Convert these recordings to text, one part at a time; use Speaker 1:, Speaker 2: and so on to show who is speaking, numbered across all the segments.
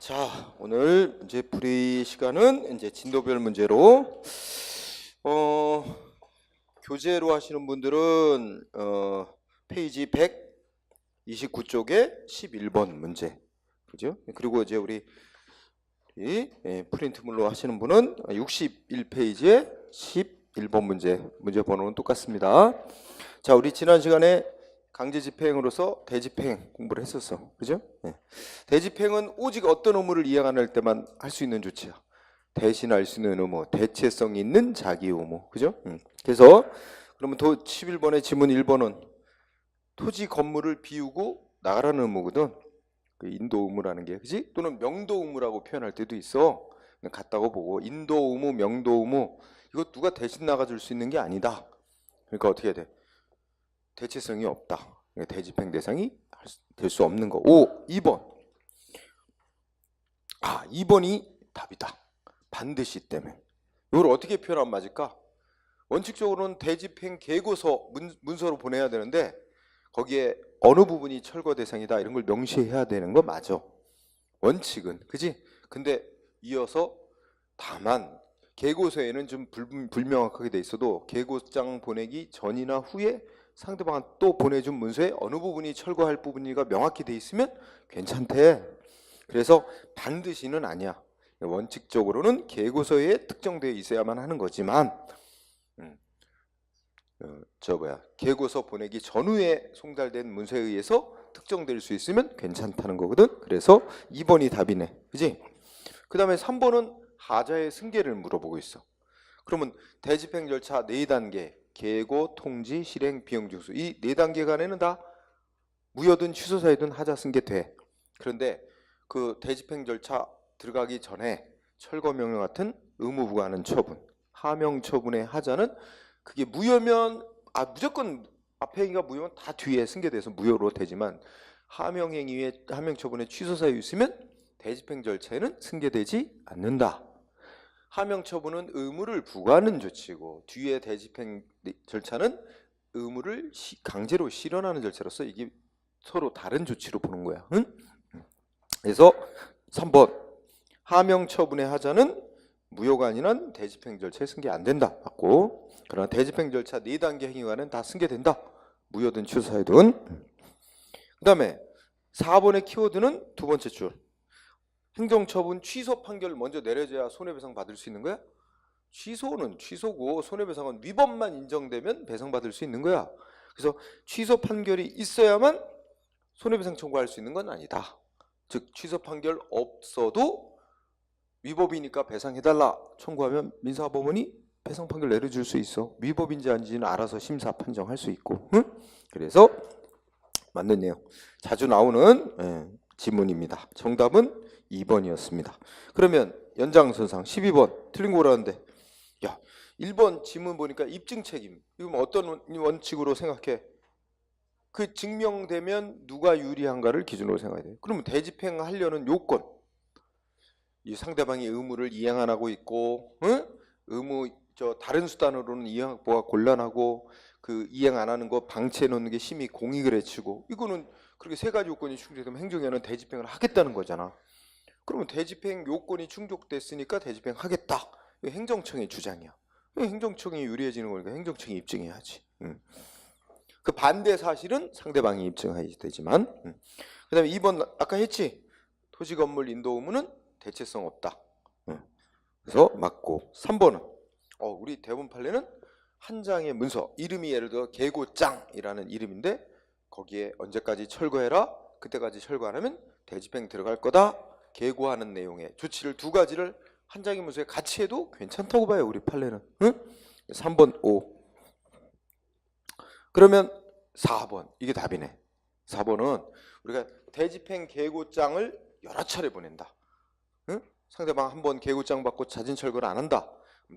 Speaker 1: 자, 오늘 이제 풀이 시간은 이제 진도별 문제로 교재로 하시는 분들은 페이지 129쪽에 11번 문제. 그죠? 그리고 이제 우리 프린트물로 하시는 분은 61페이지에 11번 문제 번호는 똑같습니다. 자, 우리 지난 시간에 강제 집행으로서 대집행 공부를 했었어. 그죠? 네. 대집행은 오직 어떤 의무를 이행 안 할 때만 할 수 있는 조치야. 대신할 수 있는 의무, 대체성 있는 자기 의무. 그죠? 그래서 그러면 11번의 지문 1번은 토지 건물을 비우고 나가라는 의무거든. 그 인도 의무라는 게, 그지? 또는 명도 의무라고 표현할 때도 있어. 같다고 보고 인도 의무, 명도 의무 이거 누가 대신 나가줄 수 있는 게 아니다. 그러니까 어떻게 해야 돼? 대체성이 없다. 대집행 대상이 될 수 없는 거. 2번. 2번이 답이다. 반드시 때문에. 이걸 어떻게 표현하면 맞을까? 원칙적으로는 대집행 계고서 문서로 보내야 되는데 거기에 어느 부분이 철거 대상이다 이런 걸 명시해야 되는 거 맞아. 원칙은. 그지? 근데 이어서 다만 계고서에는 좀 불명확하게 돼 있어도 계고장 보내기 전이나 후에 상대방 또 보내준 문서에 어느 부분이 철거할 부분이가 명확히 돼 있으면 괜찮대. 그래서 반드시는 아니야. 원칙적으로는 계고서에 특정되어 있어야만 하는 거지만 계고서 보내기 전후에 송달된 문서에 의해서 특정될 수 있으면 괜찮다는 거거든. 그래서 2번이 답이네. 그지? 그 다음에 3번은 하자의 승계를 물어보고 있어. 그러면 대집행 절차 4단계 계고, 통지, 실행, 비용징수 이 4단계 간에는 다 무효든 취소사유든 하자 승계 돼. 그런데 그 대집행 절차 들어가기 전에 철거 명령 같은 의무 부과하는 처분, 하명 처분의 하자는 그게 무효면 무조건 앞에 행위가 무효면 다 뒤에 승계돼서 무효로 되지만 하명 행위에 하명 처분에 취소사유 있으면 대집행 절차에는 승계되지 않는다. 하명 처분은 의무를 부과하는 조치고 뒤에 대집행 절차는 의무를 강제로 실현하는 절차로서 이게 서로 다른 조치로 보는 거야. 응? 그래서 3번 하명 처분의 하자는 무효가 아니란 대집행 절차에 승계 안 된다. 맞고 그러나 대집행 절차 4단계 행위와는 다 승계된다. 무효든 취소사유든. 그 다음에 4번의 키워드는 두 번째 줄. 행정처분 취소 판결을 먼저 내려줘야 손해배상 받을 수 있는 거야? 취소는 취소고 손해배상은 위법만 인정되면 배상받을 수 있는 거야. 그래서 취소 판결이 있어야만 손해배상 청구할 수 있는 건 아니다. 즉 취소 판결 없어도 위법이니까 배상해달라 청구하면 민사법원이 배상 판결 내려줄 수 있어. 위법인지 아닌지는 알아서 심사 판정할 수 있고. 응? 그래서 맞는 내용 자주 나오는 지문입니다. 정답은 2번이었습니다. 그러면 연장선상 12번 틀린 거라는데 1번 지문 보니까 입증 책임 이거 어떤 원칙으로 생각해? 그 증명되면 누가 유리한가를 기준으로 생각해야 돼요. 그러면 대집행하려는 요건 이 상대방이 의무를 이행 안 하고 있고 의무 다른 수단으로는 이행 확보가 곤란하고 그 이행 안 하는 거 방치해 놓는 게 심히 공익을 해치고 이거는 그렇게 세 가지 요건이 충족되면 행정위원회는 대집행을 하겠다는 거잖아. 그러면 대집행 요건이 충족됐으니까 대집행하겠다. 이거 행정청의 주장이야. 행정청이 유리해지는 거니까 행정청이 입증해야지. 그 반대 사실은 상대방이 입증해야 되지만. 그 다음에 2번 아까 했지. 토지 건물 인도 의무는 대체성 없다. 그래서 맞고 3번은 우리 대본 판례는 한 장의 문서 이름이 예를 들어 계고장이라는 이름인데 거기에 언제까지 철거해라 그때까지 철거 안 하면 대집행 들어갈 거다. 계고하는 내용의 조치를 두 가지를 한 장의 문서에 같이 해도 괜찮다고 봐요. 우리 판례는. 3번 5. 그러면 4번 이게 답이네. 4번은 우리가 대집행 계고장을 여러 차례 보낸다. 상대방 한 번 계고장 받고 자진 철거를 안 한다.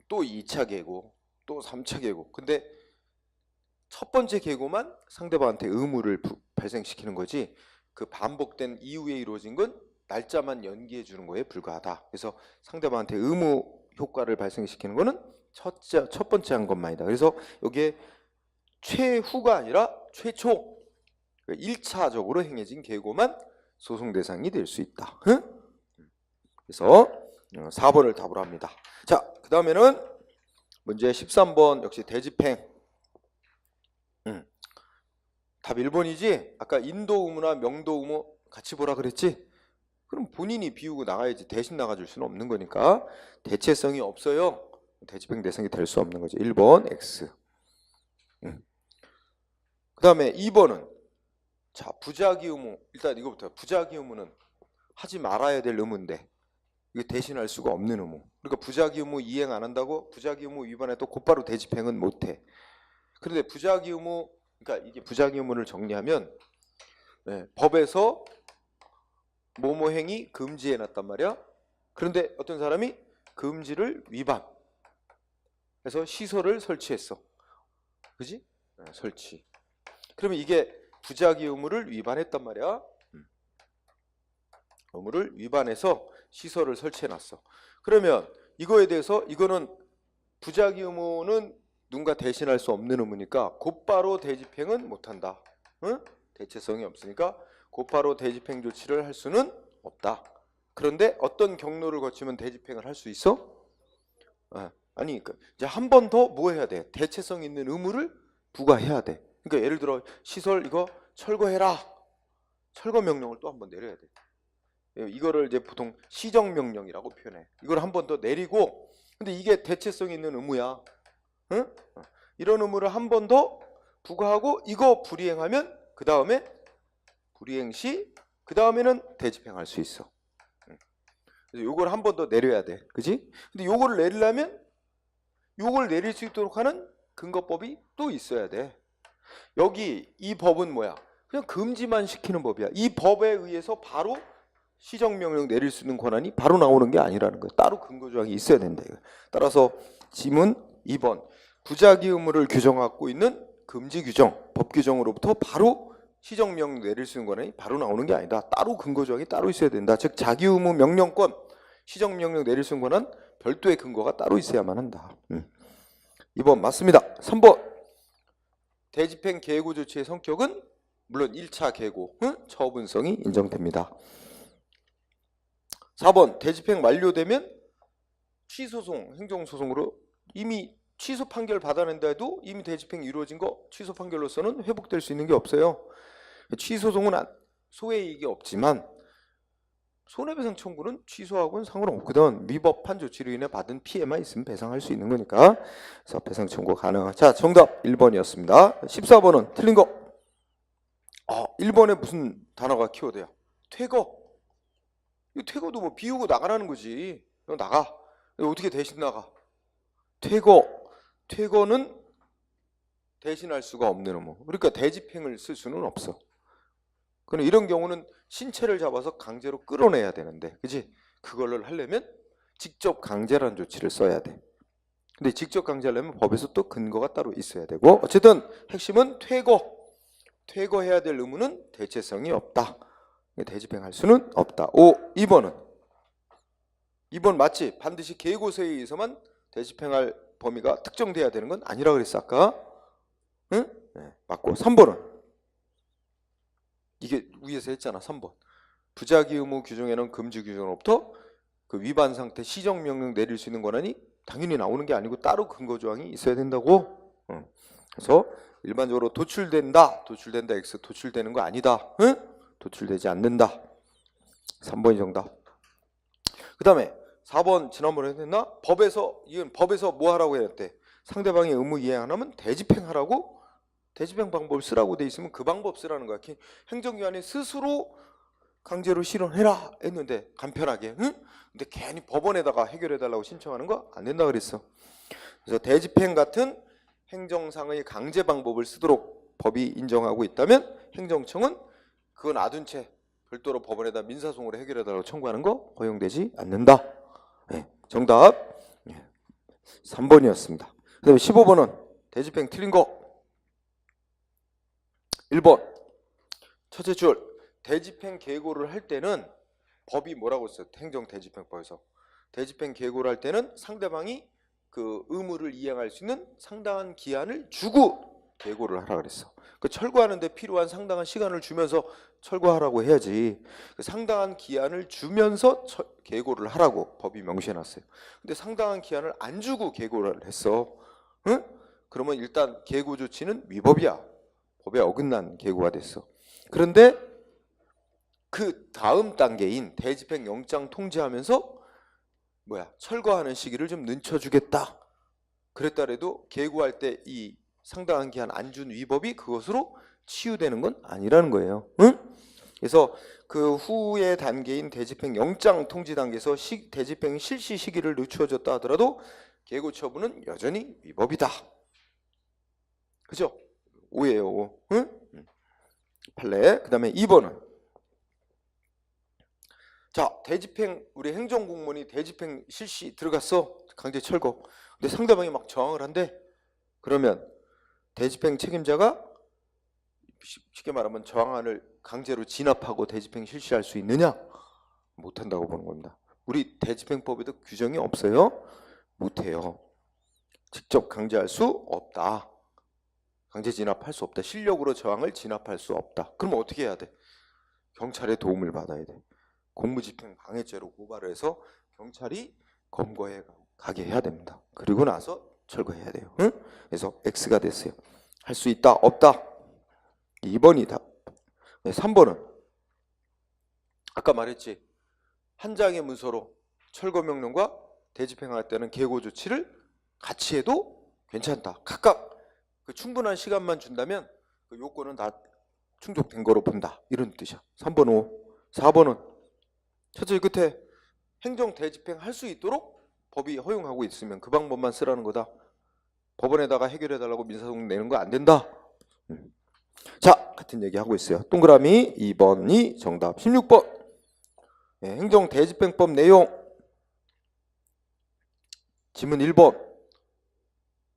Speaker 1: 또 2차 계고 또 3차 계고. 근데 첫 번째 계고만 상대방한테 의무를 발생시키는 거지 그 반복된 이후에 이루어진 건 날짜만 연기해 주는 거에 불과하다. 그래서 상대방한테 의무 효과를 발생시키는 거는 첫 번째 한 것만이다. 그래서 여기에 최후가 아니라 최초 1차적으로 행해진 계고만 소송 대상이 될 수 있다. 그래서 4번을 답으로 합니다. 자, 그 다음에는 문제 13번 역시 대집행. 답 1번이지? 아까 인도 의무나 명도 의무 같이 보라 그랬지? 그럼 본인이 비우고 나가야지. 대신 나가줄 수는 없는 거니까 대체성이 없어요. 대집행 대상이 될 수 없는 거죠. 1번 X. 그 다음에 2번은 자, 부작위 의무. 일단 이거부터. 부작위 의무는 하지 말아야 될 의무인데 이거 대신할 수가 없는 의무. 그러니까 부작위 의무 이행 안 한다고 부작위 의무 위반해도 곧바로 대집행은 못해. 그런데 부작위 의무, 그러니까 이게 부작위 의무를 정리하면 법에서 뭐뭐 행위 금지해놨단 말이야. 그런데 어떤 사람이 금지를 위반. 그래서 시설을 설치했어. 그지? 설치. 그러면 이게 부작위 의무를 위반했단 말이야. 의무를 위반해서 시설을 설치해놨어. 그러면 이거에 대해서 이거는 부작위 의무는 누군가 대신할 수 없는 의무니까 곧바로 대집행은 못한다. 응? 대체성이 없으니까 곧바로 대집행 조치를 할 수는 없다. 그런데 어떤 경로를 거치면 대집행을 할 수 있어? 아니, 그러니까 이제 한 번 더 뭐 해야 돼? 대체성 있는 의무를 부과해야 돼. 그러니까 예를 들어 시설 이거 철거해라. 철거 명령을 또 한 번 내려야 돼. 이거를 이제 보통 시정 명령이라고 표현해. 이걸 한 번 더 내리고, 근데 이게 대체성 있는 의무야. 응? 이런 의무를 한 번 더 부과하고 이거 불이행하면 그 다음에 불이행 시 그 다음에는 대집행할 수 있어. 그래서 요걸 한 번 더 내려야 돼. 그지? 근데 요거를 내리려면 요걸 내릴 수 있도록 하는 근거법이 또 있어야 돼. 여기 이 법은 뭐야? 그냥 금지만 시키는 법이야. 이 법에 의해서 바로 시정명령 내릴 수 있는 권한이 바로 나오는 게 아니라는 거야. 따로 근거조항이 있어야 된다. 따라서 지문 2번 부작위 의무를 규정하고 있는 금지 규정, 법 규정으로부터 바로 시정명령 내릴 수 있는 권한이 바로 나오는 게 아니다. 따로 근거조항이 따로 있어야 된다. 즉 자기 의무 명령권, 시정명령 내릴 수 있는 권한 별도의 근거가 따로 있어야만 한다. 2번 맞습니다. 3번 대집행 계고 조치의 성격은 물론 1차 계고 처분성이 인정됩니다. 4번 대집행 완료되면 취소송, 행정소송으로 이미 취소 판결 받아낸다 해도 이미 대집행이 이루어진 거 취소 판결로서는 회복될 수 있는 게 없어요. 취소송은 소외이익이 없지만 손해배상 청구는 취소하고는 상관없거든. 위법한 조치로 인해 받은 피해만 있으면 배상할 수 있는 거니까. 그래서 배상 청구 가능. 자, 정답 1번이었습니다. 14번은 틀린 거. 1번에 무슨 단어가 키워드야? 퇴거. 이 퇴거도 뭐 비우고 나가라는 거지. 너 나가. 어떻게 대신 나가? 퇴거는 대신할 수가 없는 의무. 그러니까 대집행을 쓸 수는 없어. 그럼 이런 경우는 신체를 잡아서 강제로 끌어내야 되는데, 그지? 그걸로 하려면 직접 강제라는 조치를 써야 돼. 근데 직접 강제하려면 법에서 또 근거가 따로 있어야 되고, 어쨌든 핵심은 퇴거해야 될 의무는 대체성이 없다. 대집행할 수는 없다. 2번은 2번 맞지? 반드시 계고서에 의해서만 대집행할 범위가 특정돼야 되는 건 아니라 그랬어 아까. 응? 네, 맞고. 3번은 이게 위에서 했잖아. 3번 부작위 의무 규정에는 금지 규정으로부터 그 위반 상태 시정명령 내릴 수 있는 권한이 당연히 나오는 게 아니고 따로 근거조항이 있어야 된다고. 그래서 일반적으로 도출된다 X 도출되는 거 아니다. 응? 도출되지 않는다. 3번이 정답. 그 다음에 4번 지난번에 했나? 이건 법에서 뭐 하라고 했대? 상대방의 의무 이행 안 하면 대집행하라고? 대집행 방법을 쓰라고 돼 있으면 그 방법 쓰라는 거야. 행정기관이 스스로 강제로 실현해라 했는데 간편하게. 응? 근데 괜히 법원에다가 해결해달라고 신청하는 거 안 된다 그랬어. 그래서 대집행 같은 행정상의 강제 방법을 쓰도록 법이 인정하고 있다면 행정청은 그건 놔둔 채 별도로 법원에다 민사소송으로 해결해달라고 청구하는 거 허용되지 않는다. 네, 정답 3번이었습니다. 그 다음에 15번은 대집행 틀린 거. 1번 첫째 줄 대집행 계고를 할 때는 법이 뭐라고 써요? 행정대집행법에서 대집행 계고를 할 때는 상대방이 그 의무를 이행할 수 있는 상당한 기한을 주고 계고를 하라 그랬어. 그 철거하는데 필요한 상당한 시간을 주면서 철거하라고 해야지. 그 상당한 기한을 주면서 계고를 하라고 법이 명시해놨어요. 근데 상당한 기한을 안 주고 계고를 했어. 응? 그러면 일단 계고 조치는 위법이야. 법에 어긋난 계고가 됐어. 그런데 그 다음 단계인 대집행 영장 통지하면서 철거하는 시기를 좀 늦춰주겠다. 그랬더라도 계고할 때 이 상당한 기한 안 준 위법이 그것으로 치유되는 건 아니라는 거예요. 응? 그래서 그 후의 단계인 대집행 영장 통지 단계에서 대집행 실시 시기를 늦춰줬다 하더라도 계고 처분은 여전히 위법이다. 그죠? 오예요. 응? 판례. 그 다음에 2번은 자, 대집행 우리 행정공무원이 대집행 실시 들어갔어. 강제 철거. 근데 상대방이 막 저항을 한대. 그러면 대집행 책임자가 쉽게 말하면 저항안을 강제로 진압하고 대집행 실시할 수 있느냐? 못한다고 보는 겁니다. 우리 대집행법에도 규정이 없어요. 못해요. 직접 강제할 수 없다. 강제 진압할 수 없다. 실력으로 저항을 진압할 수 없다. 그럼 어떻게 해야 돼? 경찰의 도움을 받아야 돼. 공무집행 방해죄로 고발을 해서 경찰이 검거해 가게 해야 됩니다. 그리고 나서 철거해야 돼요. 응? 그래서 X가 됐어요. 할 수 있다, 없다. 2번이 답. 3번은 아까 말했지. 한 장의 문서로 철거 명령과 대집행할 때는 계고 조치를 같이 해도 괜찮다. 각각 그 충분한 시간만 준다면 그 요건은 다 충족된 거로 본다. 이런 뜻이야. 3번 5. 4번은 첫째 끝에 행정 대집행 할 수 있도록 법이 허용하고 있으면 그 방법만 쓰라는 거다. 법원에다가 해결해달라고 민사소송 내는 거 안 된다. 자, 같은 얘기 하고 있어요. 동그라미 2번이 정답. 16번 행정 대집행법 내용. 지문 1번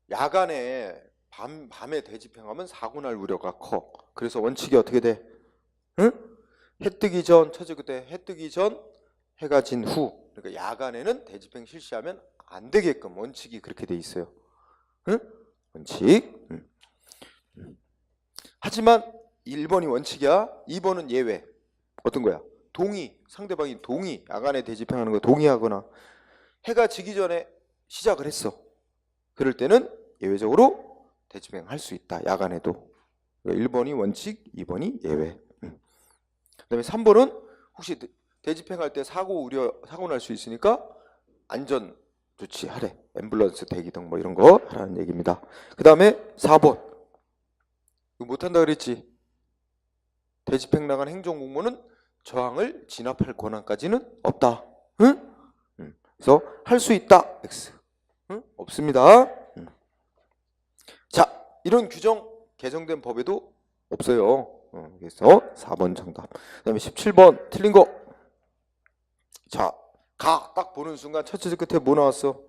Speaker 1: 야간에 밤에 대집행하면 사고 날 우려가 커. 그래서 원칙이 어떻게 돼? 응? 해 뜨기 전, 첫째 그때 해 뜨기 전, 해가 진 후. 그러니까 야간에는 대집행 실시하면 안 되게끔 원칙이 그렇게 돼 있어요. 응? 원칙. 하지만 1번이 원칙이야. 2번은 예외. 어떤 거야? 동의. 상대방이 동의. 야간에 대집행하는 거 동의하거나 해가 지기 전에 시작을 했어. 그럴 때는 예외적으로 대집행할 수 있다. 야간에도. 1번이 원칙, 2번이 예외. 그다음에 3번은 혹시 대집행할 때 사고 날 수 있으니까 안전 조치 하래. 앰뷸런스 대기 등 뭐 이런 거 하라는 얘기입니다. 그다음에 4번. 이거 못한다 그랬지. 대집행 나간 행정공무원은 저항을 진압할 권한까지는 없다. 응? 그래서 할 수 있다. X. 응? 없습니다. 자, 이런 규정 개정된 법에도 없어요. 그래서 4번 정답. 그다음에 17번 틀린 거. 자, 딱 보는 순간 첫째 끝에 뭐 나왔어?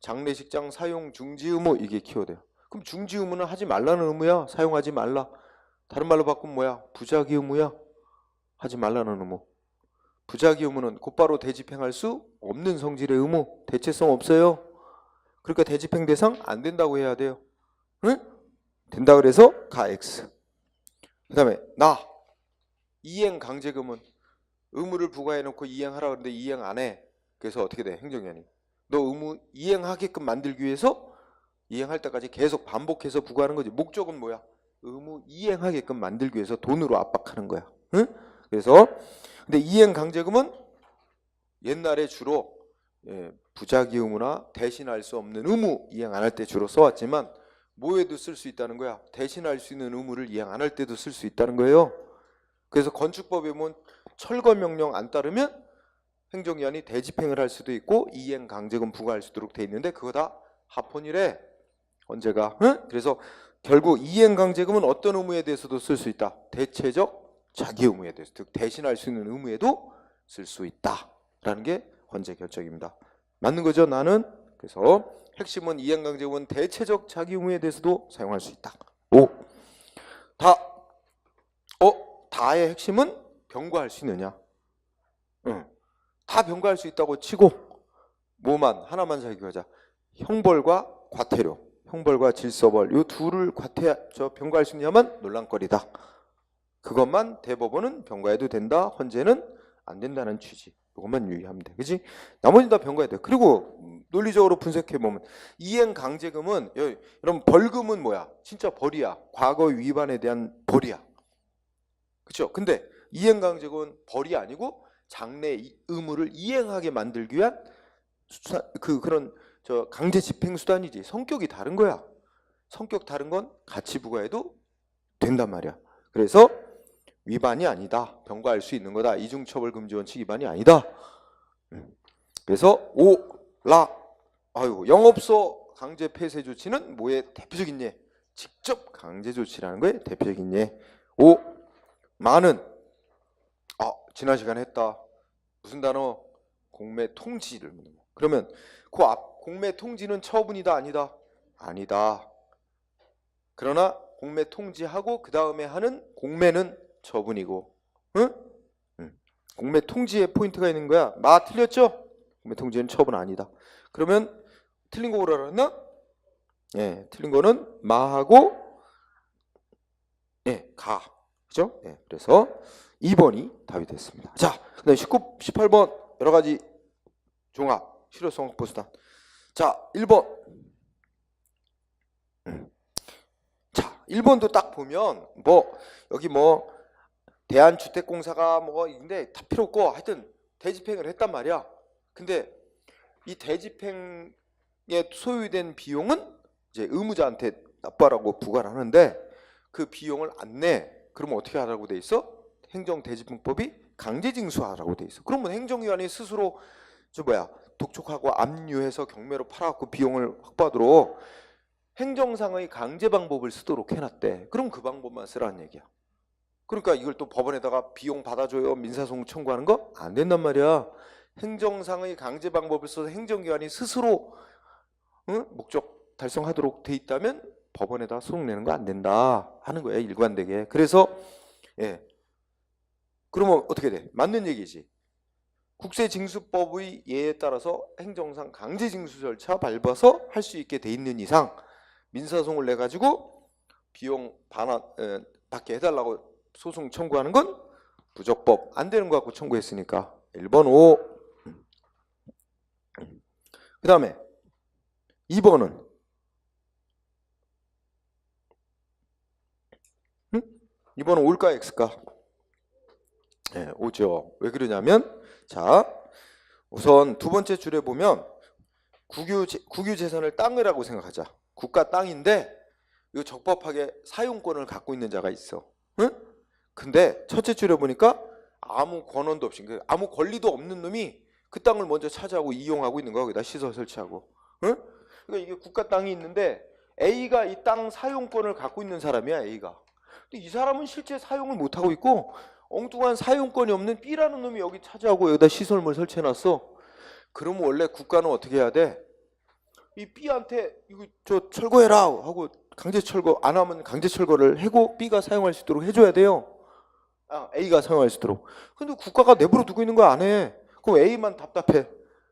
Speaker 1: 장례식장 사용 중지 의무. 이게 키워드야. 그럼 중지 의무는 하지 말라는 의무야. 사용하지 말라. 다른 말로 바꾸면 뭐야? 부작위 의무야. 하지 말라는 의무. 부작위 의무는 곧바로 대집행할 수 없는 성질의 의무. 대체성 없어요. 그러니까 대집행 대상 안 된다고 해야 돼요. 응? 된다 그래서 가 X. 그 다음에 이행 강제금은 의무를 부과해놓고 이행하라 그러는데 이행 안 해. 그래서 어떻게 돼? 행정관이 너 의무 이행하게끔 만들기 위해서 이행할 때까지 계속 반복해서 부과하는 거지. 목적은 뭐야? 의무 이행하게끔 만들기 위해서 돈으로 압박하는 거야. 응? 그래서 근데 이행 강제금은 옛날에 주로 부작위 의무나 대신할 수 없는 의무 이행 안 할 때 주로 써왔지만 뭐에도 쓸 수 있다는 거야. 대신할 수 있는 의무를 이행 안 할 때도 쓸 수 있다는 거예요. 그래서 건축법에 보면 철거 명령 안 따르면 행정기관이 대집행을 할 수도 있고 이행 강제금 부과할 수 있도록 돼 있는데 그거 다 합헌이래. 언제가? 응? 그래서 결국 이행 강제금은 어떤 의무에 대해서도 쓸 수 있다. 대체적 자기 의무에 대해서, 즉 대신할 수 있는 의무에도 쓸 수 있다라는 게 헌재 결정입니다. 맞는 거죠? 나는. 그래서 핵심은 이행 강제금은 대체적 자기 의무에 대해서도 사용할 수 있다. 다의 핵심은 병과할 수 있느냐? 다 병과할 수 있다고 치고 하나만 살펴보자. 형벌과 과태료. 형벌과 질서벌 요 둘을 병과할 수 있냐면 논란거리다. 그것만 대법원은 병과해도 된다. 헌재는 안 된다는 취지. 이것만 유의하면 돼. 그지? 나머지는 다 병과해야 돼. 그리고 논리적으로 분석해 보면 이행 강제금은 여러분 벌금은 뭐야? 진짜 벌이야. 과거 위반에 대한 벌이야. 그렇죠? 근데 이행 강제금은 벌이 아니고 장래 의무를 이행하게 만들기 위한 그런 강제 집행 수단이지. 성격이 다른 거야. 성격 다른 건 같이 부과해도 된단 말이야. 그래서 위반이 아니다. 병과할 수 있는 거다. 이중처벌 금지 원칙 위반이 아니다. 그래서 영업소 강제 폐쇄 조치는 뭐의 대표적인 예? 직접 강제 조치라는 거에 대표적인 예. 많은 지난 시간에 했다. 무슨 단어? 공매 통지를 묻는 거. 그러면 그 앞 공매 통지는 처분이다 아니다? 아니다. 그러나 공매 통지하고 그 다음에 하는 공매는 처분이고, 응? 공매 통지에 포인트가 있는 거야. 틀렸죠? 공매 통지는 처분 아니다. 그러면 틀린 거 오라 그랬나? 예, 틀린 거는 마하고 가. 그죠? 예, 그래서 2번이 답이 됐습니다. 자, 그다음 19, 18번 여러 가지 종합 실효성 확보 수단. 자, 1번. 자, 1번도 딱 보면 여기 대한주택공사가 있는데 다 필요 없고 하여튼 대집행을 했단 말이야. 근데 이 대집행에 소요된 비용은 이제 의무자한테 납부하라고 부과를 하는데 그 비용을 안 내. 그러면 어떻게 하라고 돼 있어? 행정대집행법이 강제징수하라고 돼 있어. 그러면 행정기관이 스스로 독촉하고 압류해서 경매로 팔아갖고 비용을 확보하도록 행정상의 강제 방법을 쓰도록 해놨대. 그럼 그 방법만 쓰라는 얘기야. 그러니까 이걸 또 법원에다가 비용 받아줘요 민사소송 청구하는 거 안 된단 말이야. 행정상의 강제 방법을 써서 행정기관이 스스로 목적 달성하도록 돼 있다면 법원에다 소송 내는 거 안 된다 하는 거예요. 일관되게. 그래서 그러면 어떻게 돼? 맞는 얘기지. 국세징수법의 예에 따라서 행정상 강제징수 절차 밟아서 할 수 있게 돼 있는 이상 민사소송을 내 가지고 비용 받게 해달라고 소송 청구하는 건 부적법. 안 되는 거 갖고 청구했으니까 1번 5. 그 다음에 2번은 2번은 올까 X가? 네, 오죠. 왜 그러냐면 자, 우선 두 번째 줄에 보면 국유재산을 땅이라고 생각하자. 국가 땅인데 이거 적법하게 사용권을 갖고 있는 자가 있어. 응? 근데 첫째 줄에 보니까 아무 권한도 없이, 아무 권리도 없는 놈이 그 땅을 먼저 차지하고 이용하고 있는 거야. 거기다 시설 설치하고. 응? 그러니까 이게 국가 땅이 있는데 A가 이 땅 사용권을 갖고 있는 사람이야. A가. 근데 이 사람은 실제 사용을 못하고 있고 엉뚱한 사용권이 없는 B라는 놈이 여기 차지하고 여기다 시설물 설치해놨어. 그러면 원래 국가는 어떻게 해야 돼? 이 B한테 이거 철거해라 하고 강제 철거 안 하면 강제 철거를 하고 B가 사용할 수 있도록 해줘야 돼요. A가 사용할 수 있도록. 근데 국가가 내버려 두고 있는 거 안 해. 그럼 A만 답답해.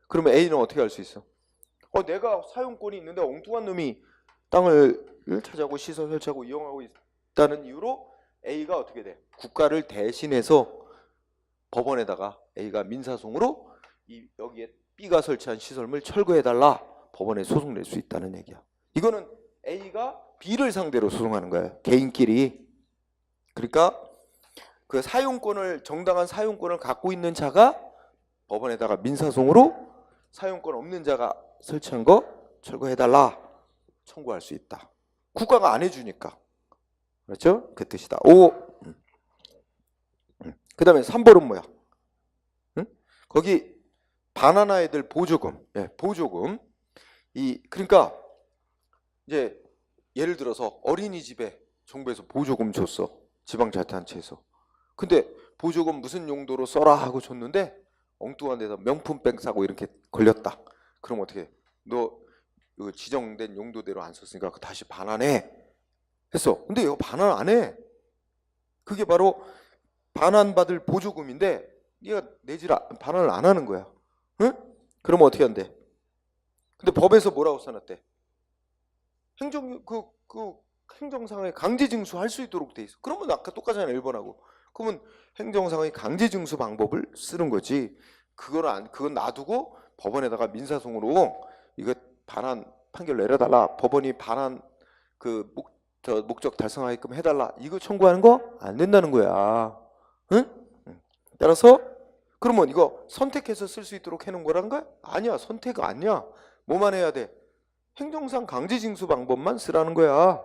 Speaker 1: 그러면 A는 어떻게 할 수 있어? 내가 사용권이 있는데 엉뚱한 놈이 땅을 차지하고 시설 설치하고 이용하고 있다는 이유로 A가 어떻게 돼? 국가를 대신해서 법원에다가 A가 민사소송으로 여기에 B가 설치한 시설물 철거해달라 법원에 소송 낼 수 있다는 얘기야. 이거는 A가 B를 상대로 소송하는 거야. 개인끼리. 그러니까 그 정당한 사용권을 갖고 있는 자가 법원에다가 민사소송으로 사용권 없는 자가 설치한 거 철거해달라 청구할 수 있다. 국가가 안 해주니까. 그렇죠? 그 뜻이다. 5. 그 다음에 3번은 뭐야? 거기 바나나 애들 보조금. 보조금. 그러니까 이제 예를 들어서 어린이집에 정부에서 보조금 줬어. 지방자치단체에서. 근데 보조금 무슨 용도로 써라 하고 줬는데 엉뚱한 데서 명품백 사고 이렇게 걸렸다. 그럼 어떻게 해? 너 이거 지정된 용도대로 안 썼으니까 다시 반환해 했어. 근데 이거 반환 안 해. 그게 바로 반환받을 보조금인데 얘가 반환을 안 하는 거야. 응? 그러면 어떻게 한대? 근데 법에서 뭐라고 써놨대? 그 행정상의 강제징수 할 수 있도록 돼 있어. 그러면 아까 똑같잖아요, 1번하고. 그러면 행정상의 강제징수 방법을 쓰는 거지. 그건 놔두고 법원에다가 민사송으로 이거 반환 판결 내려달라. 법원이 반환 목적 달성하게끔 해달라. 이거 청구하는 거 안 된다는 거야. 응? 따라서 그러면 이거 선택해서 쓸 수 있도록 해놓은 거란 거야? 아니야, 선택 아니야. 뭐만 해야 돼? 행정상 강제징수 방법만 쓰라는 거야.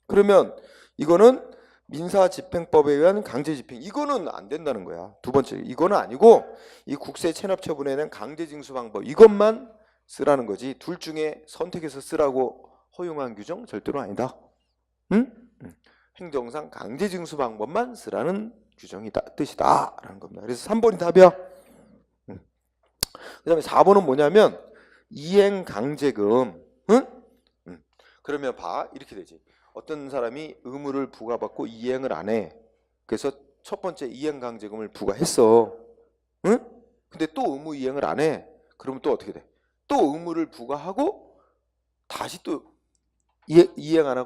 Speaker 1: 그러면 이거는 민사집행법에 의한 강제집행, 이거는 안 된다는 거야. 두 번째, 이거는 아니고 이 국세 체납 처분에 대한 강제징수 방법, 이것만 쓰라는 거지. 둘 중에 선택해서 쓰라고 허용한 규정 절대로 아니다. 응? 행정상 강제징수 방법만 쓰라는 규정이다, 뜻이다 라는 겁니다. 그래서 3번이 답이야. 그 다음에 4번은 뭐냐면 이행강제금. 응? 그러면 봐, 이렇게 되지. 어떤 사람이 의무를 부과받고 이행을 안 해. 그래서 첫 번째 이행강제금을 부과했어. 응? 근데 또 의무 이행을 안 해. 그러면 또 어떻게 돼? 또 의무를 부과하고 다시 또 이행 안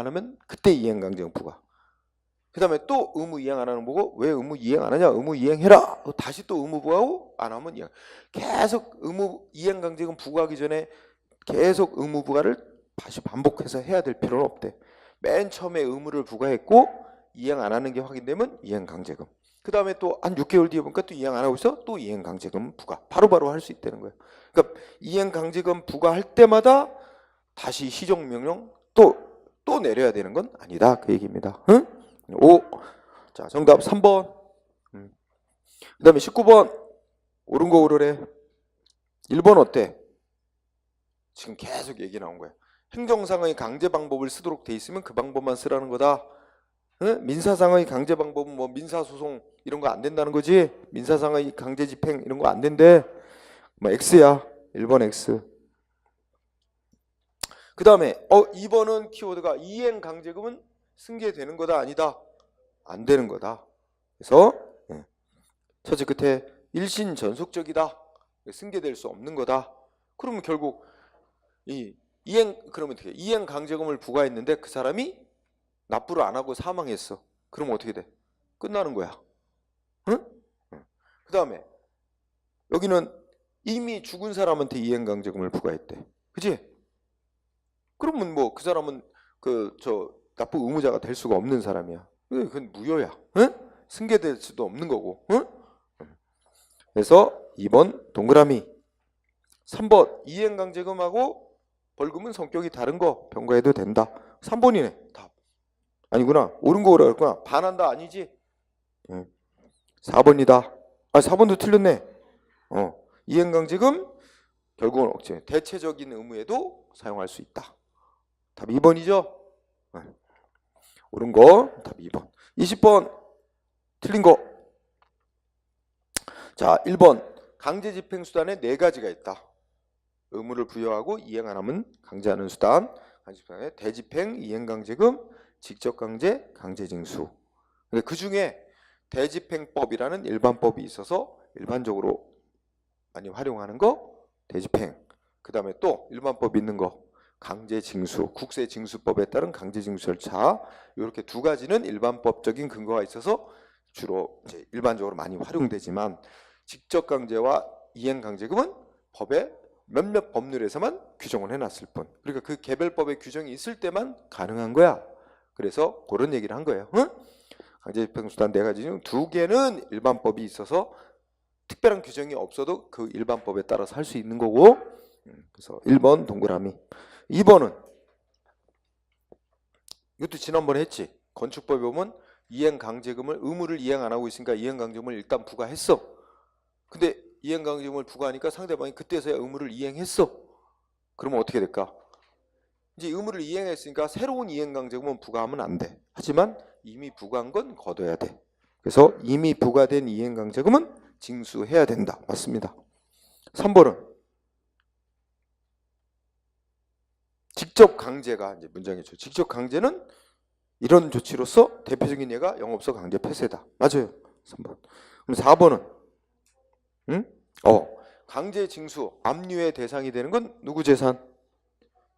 Speaker 1: 하면 그때 이행강제금 부과. 그 다음에 또 의무 이행 안 하는 거 보고 왜 의무 이행 안 하냐? 의무 이행해라. 다시 또 의무 부과하고 안 하면 이행. 계속 의무 이행강제금 부과하기 전에 계속 의무 부과를 다시 반복해서 해야 될 필요는 없대. 맨 처음에 의무를 부과했고 이행 안 하는 게 확인되면 이행강제금. 그 다음에 또 한 6개월 뒤에 보니까 또 이행 안 하고 있어. 또 이행강제금 부과. 바로바로 할 수 있다는 거예요. 그러니까 이행강제금 부과할 때마다 다시 시정명령 또 내려야 되는 건 아니다. 그 얘기입니다. 응? 5. 자, 정답 3번. 그 다음에 19번. 옳은 거 고르래. 1번 어때? 지금 계속 얘기 나온 거야. 행정상의 강제 방법을 쓰도록 돼 있으면 그 방법만 쓰라는 거다. 응? 민사상의 강제 방법은 뭐 민사소송 이런 거 안 된다는 거지. 민사상의 강제 집행 이런 거 안 된대. 뭐 X야. 1번 X. 그 다음에 2번은 키워드가 이행 강제금은 승계되는 거다, 아니다? 안 되는 거다. 그래서 첫째 끝에 일신 전속적이다. 승계될 수 없는 거다. 그러면 결국 그러면 어떻게? 이행 강제금을 부과했는데 그 사람이 납부를 안 하고 사망했어. 그러면 어떻게 돼? 끝나는 거야. 응? 그 다음에 여기는 이미 죽은 사람한테 이행 강제금을 부과했대. 그지? 그러면 뭐 그 사람은 납부 의무자가 될 수가 없는 사람이야. 그건 무효야. 응? 승계될 수도 없는 거고. 응? 그래서 2번 동그라미. 3번 이행강제금하고 벌금은 성격이 다른 거 병가해도 된다. 3번이네. 답. 아니구나. 옳은 거 오라 그랬구나. 반한다 아니지? 4번이다. 4번도 틀렸네. 이행강제금 결국은 억제. 대체적인 의무에도 사용할 수 있다. 답 2번이죠? 옳은 거 답 2번. 20번 틀린 거. 자, 1번 강제집행수단에 4가지가 있다. 의무를 부여하고 이행 안 하면 강제하는 수단. 강제집행에 대집행, 이행강제금, 직접강제, 강제징수. 그 중에 대집행법이라는 일반법이 있어서 일반적으로 많이 활용하는 거 대집행. 그 다음에 또 일반법 있는 거 강제징수, 국세징수법에 따른 강제징수 절차. 이렇게 2가지는 일반법적인 근거가 있어서 주로 이제 일반적으로 많이 활용되지만 직접강제와 이행강제금은 법에 몇몇 법률에서만 규정을 해놨을 뿐. 그러니까 그 개별법에 규정이 있을 때만 가능한 거야. 그래서 그런 얘기를 한 거예요. 응? 강제집행수단 4가지 중 2개는 일반법이 있어서 특별한 규정이 없어도 그 일반법에 따라서 할 수 있는 거고. 그래서 1번 동그라미. 2번은 이것도 지난번에 했지. 건축법에 보면 이행강제금을 의무를 이행 안 하고 있으니까 이행강제금을 일단 부과했어. 근데 이행강제금을 부과하니까 상대방이 그때서야 의무를 이행했어. 그러면 어떻게 될까? 이제 의무를 이행했으니까 새로운 이행강제금은 부과하면 안 돼. 하지만 이미 부과한 건 거둬야 돼. 그래서 이미 부과된 이행강제금은 징수해야 된다. 맞습니다. 3번은 직접 강제가 이제 문장이죠. 직접 강제는 이런 조치로서 대표적인 예가 영업소 강제 폐쇄다. 맞아요. 3번. 그럼 4번은 강제 징수 압류의 대상이 되는 건 누구 재산?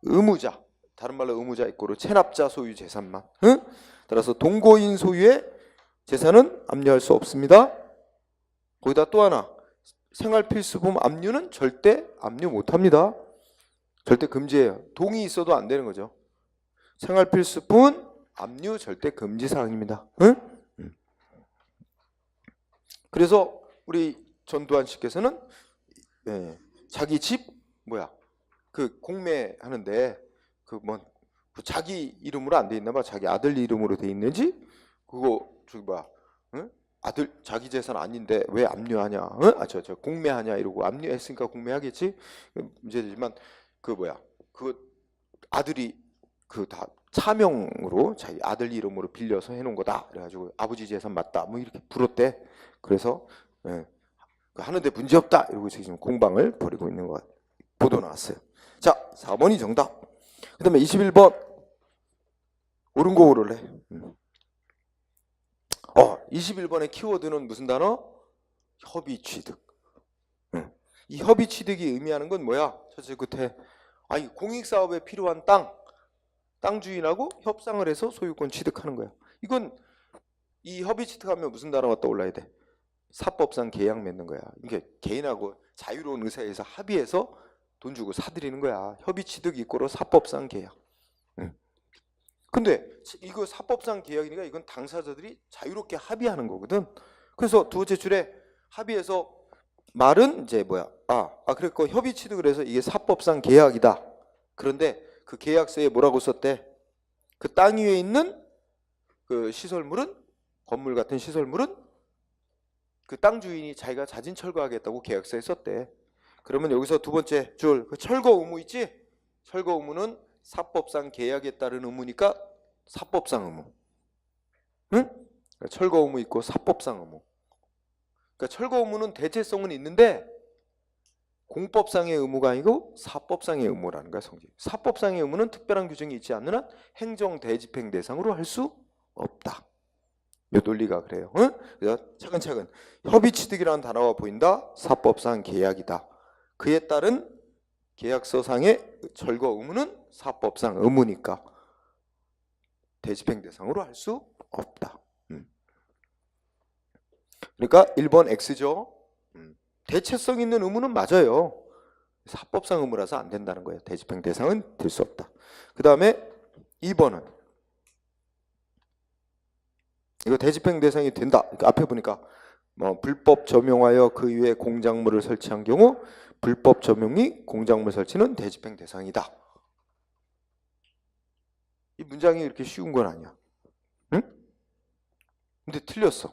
Speaker 1: 의무자. 다른 말로 의무자 이꼬르 체납자 소유 재산만. 응? 따라서 동거인 소유의 재산은 압류할 수 없습니다. 거기다 또 하나, 생활필수품 압류는 절대 압류 못합니다. 절대 금지예요. 동의 있어도 안 되는 거죠. 생활필수품 압류 절대 금지 사항입니다. 응? 그래서 우리 전두환 씨께서는 자기 집 그 공매하는데 그 자기 이름으로 안 돼 있나 봐. 자기 아들 이름으로 돼 있는지 그거 응? 아들 자기 재산 아닌데 왜 압류하냐? 응? 저 공매하냐 이러고 압류했으니까 공매하겠지. 문제지만 그 아들이 다 차명으로 자기 아들 이름으로 빌려서 해놓은 거다. 그래가지고 아버지 재산 맞다. 뭐 이렇게 불었대. 그래서 하는데 문제 없다. 이러고 지금 공방을 벌이고 있는 것 보도 나왔어요. 자, 4번이 정답. 그 다음에 21번 옳은 거 고를래. 21번의 키워드는 무슨 단어? 협의 취득. 이 협의 취득이 의미하는 건 뭐야? 첫째 끝에 공익사업에 필요한 땅 주인하고 협상을 해서 소유권 취득하는 거야. 이건 이 협의 취득하면 무슨 단어가 떠올라야 돼? 사법상 계약 맺는 거야. 이게 개인하고 자유로운 의사에서 합의해서 돈 주고 사들이는 거야. 협의 취득 이꼬르 사법상 계약. 근데 이거 사법상 계약이니까 이건 당사자들이 자유롭게 합의하는 거거든. 그래서 두 번째 줄에 합의해서 말은 이제 그랬고 협의 취득을 해서 이게 사법상 계약이다. 그런데 그 계약서에 뭐라고 썼대? 그 땅 위에 있는 그 시설물은 건물 같은 시설물은 그 땅 주인이 자기가 자진 철거하겠다고 계약서에 썼대. 그러면 여기서 두 번째 줄 그 철거 의무 있지? 철거 의무는 사법상 계약에 따른 의무니까 사법상 의무. 응? 철거 의무 있고 사법상 의무. 그러니까 철거 의무는 대체성은 있는데 공법상의 의무가 아니고 사법상의 의무라는 거야. 사법상의 의무는 특별한 규정이 있지 않는 한 행정 대집행 대상으로 할 수 없다. 이 논리가 그래요. 응? 그래서 차근차근 협의 취득이라는 단어가 보인다. 사법상 계약이다. 그에 따른 계약서상의 철거 의무는 사법상 의무니까 대집행 대상으로 할 수 없다. 그러니까 1번 X죠. 대체성 있는 의무는 맞아요. 사법상 의무라서 안 된다는 거예요. 대집행 대상은 될 수 없다. 그 다음에 2번은 이거 대집행 대상이 된다. 그러니까 앞에 보니까 불법 점용하여 그 위에 공작물을 설치한 경우 불법 점용이 공작물 설치는 대집행 대상이다. 이 문장이 이렇게 쉬운 건 아니야. 응? 근데 틀렸어.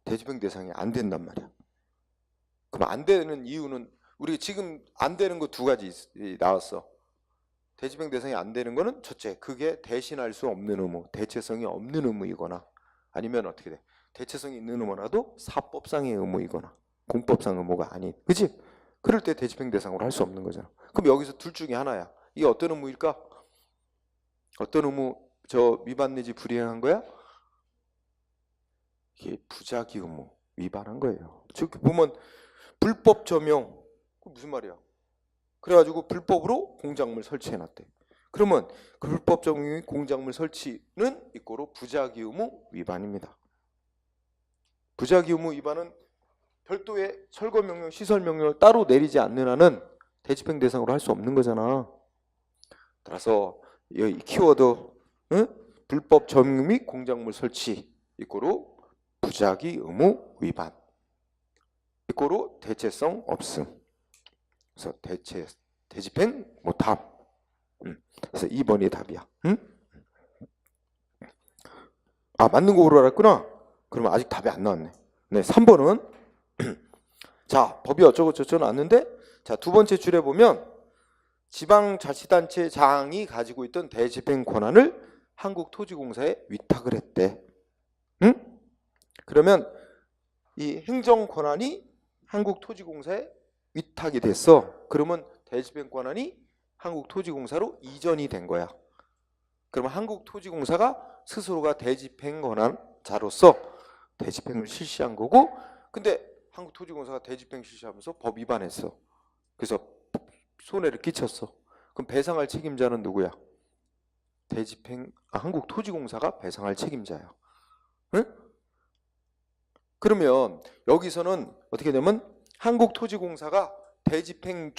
Speaker 1: 대집행 대상이 안 된단 말이야. 그럼 안 되는 이유는 우리 지금 안 되는 거 두 가지 나왔어. 대집행 대상이 안 되는 거는 첫째, 그게 대신할 수 없는 의무, 대체성이 없는 의무이거나 아니면 어떻게 돼? 대체성이 있는 의무라도 사법상의 의무이거나 공법상 의무가 아닌, 그치? 그럴 때 대집행 대상으로 할 수 없는 거잖아. 그럼 여기서 둘 중에 하나야. 이게 어떤 의무일까? 어떤 의무 위반 내지 불이행한 거야? 이게 부작위 의무 위반한 거예요. 즉 보면 불법 점용 무슨 말이야? 그래가지고 불법으로 공작물 설치해놨대. 그러면 그 불법 점용이 공작물 설치는 이꼬로 부작위 의무 위반입니다. 부작위 의무 위반은 별도의 철거 명령, 시설 명령을 따로 내리지 않는 한은 대집행 대상으로 할 수 없는 거잖아. 따라서 이 키워드 불법 점용 및 공작물 설치 이꼬로 부작위 의무 위반 이꼬로 대체성 없음. 그래서 대집행 못함. 그래서 2번이 답이야. 맞는 거 고르라 했구나. 그러면 아직 답이 안 나왔네. 네, 3번은 자, 법이 어쩌고저쩌고 나왔는데 자, 두 번째 줄에 보면 지방자치단체장이 가지고 있던 대집행 권한을 한국토지공사에 위탁을 했대. 그러면 이 행정 권한이 한국토지공사에 위탁이 됐어. 그러면 대집행 권한이 한국토지공사로 이전이 된 거야. 그러면 한국토지공사가 스스로가 대집행 권한자로서 대집행을 실시한 거고, 근데 한국토지공사가 대집행 실시하면서 법 위반했어. 그래서 손해를 끼쳤어. 그럼 배상할 책임자는 누구야? 한국토지공사가 배상할 책임자야. 응? 그러면 여기서는 어떻게 되면 한국토지공사가 대집행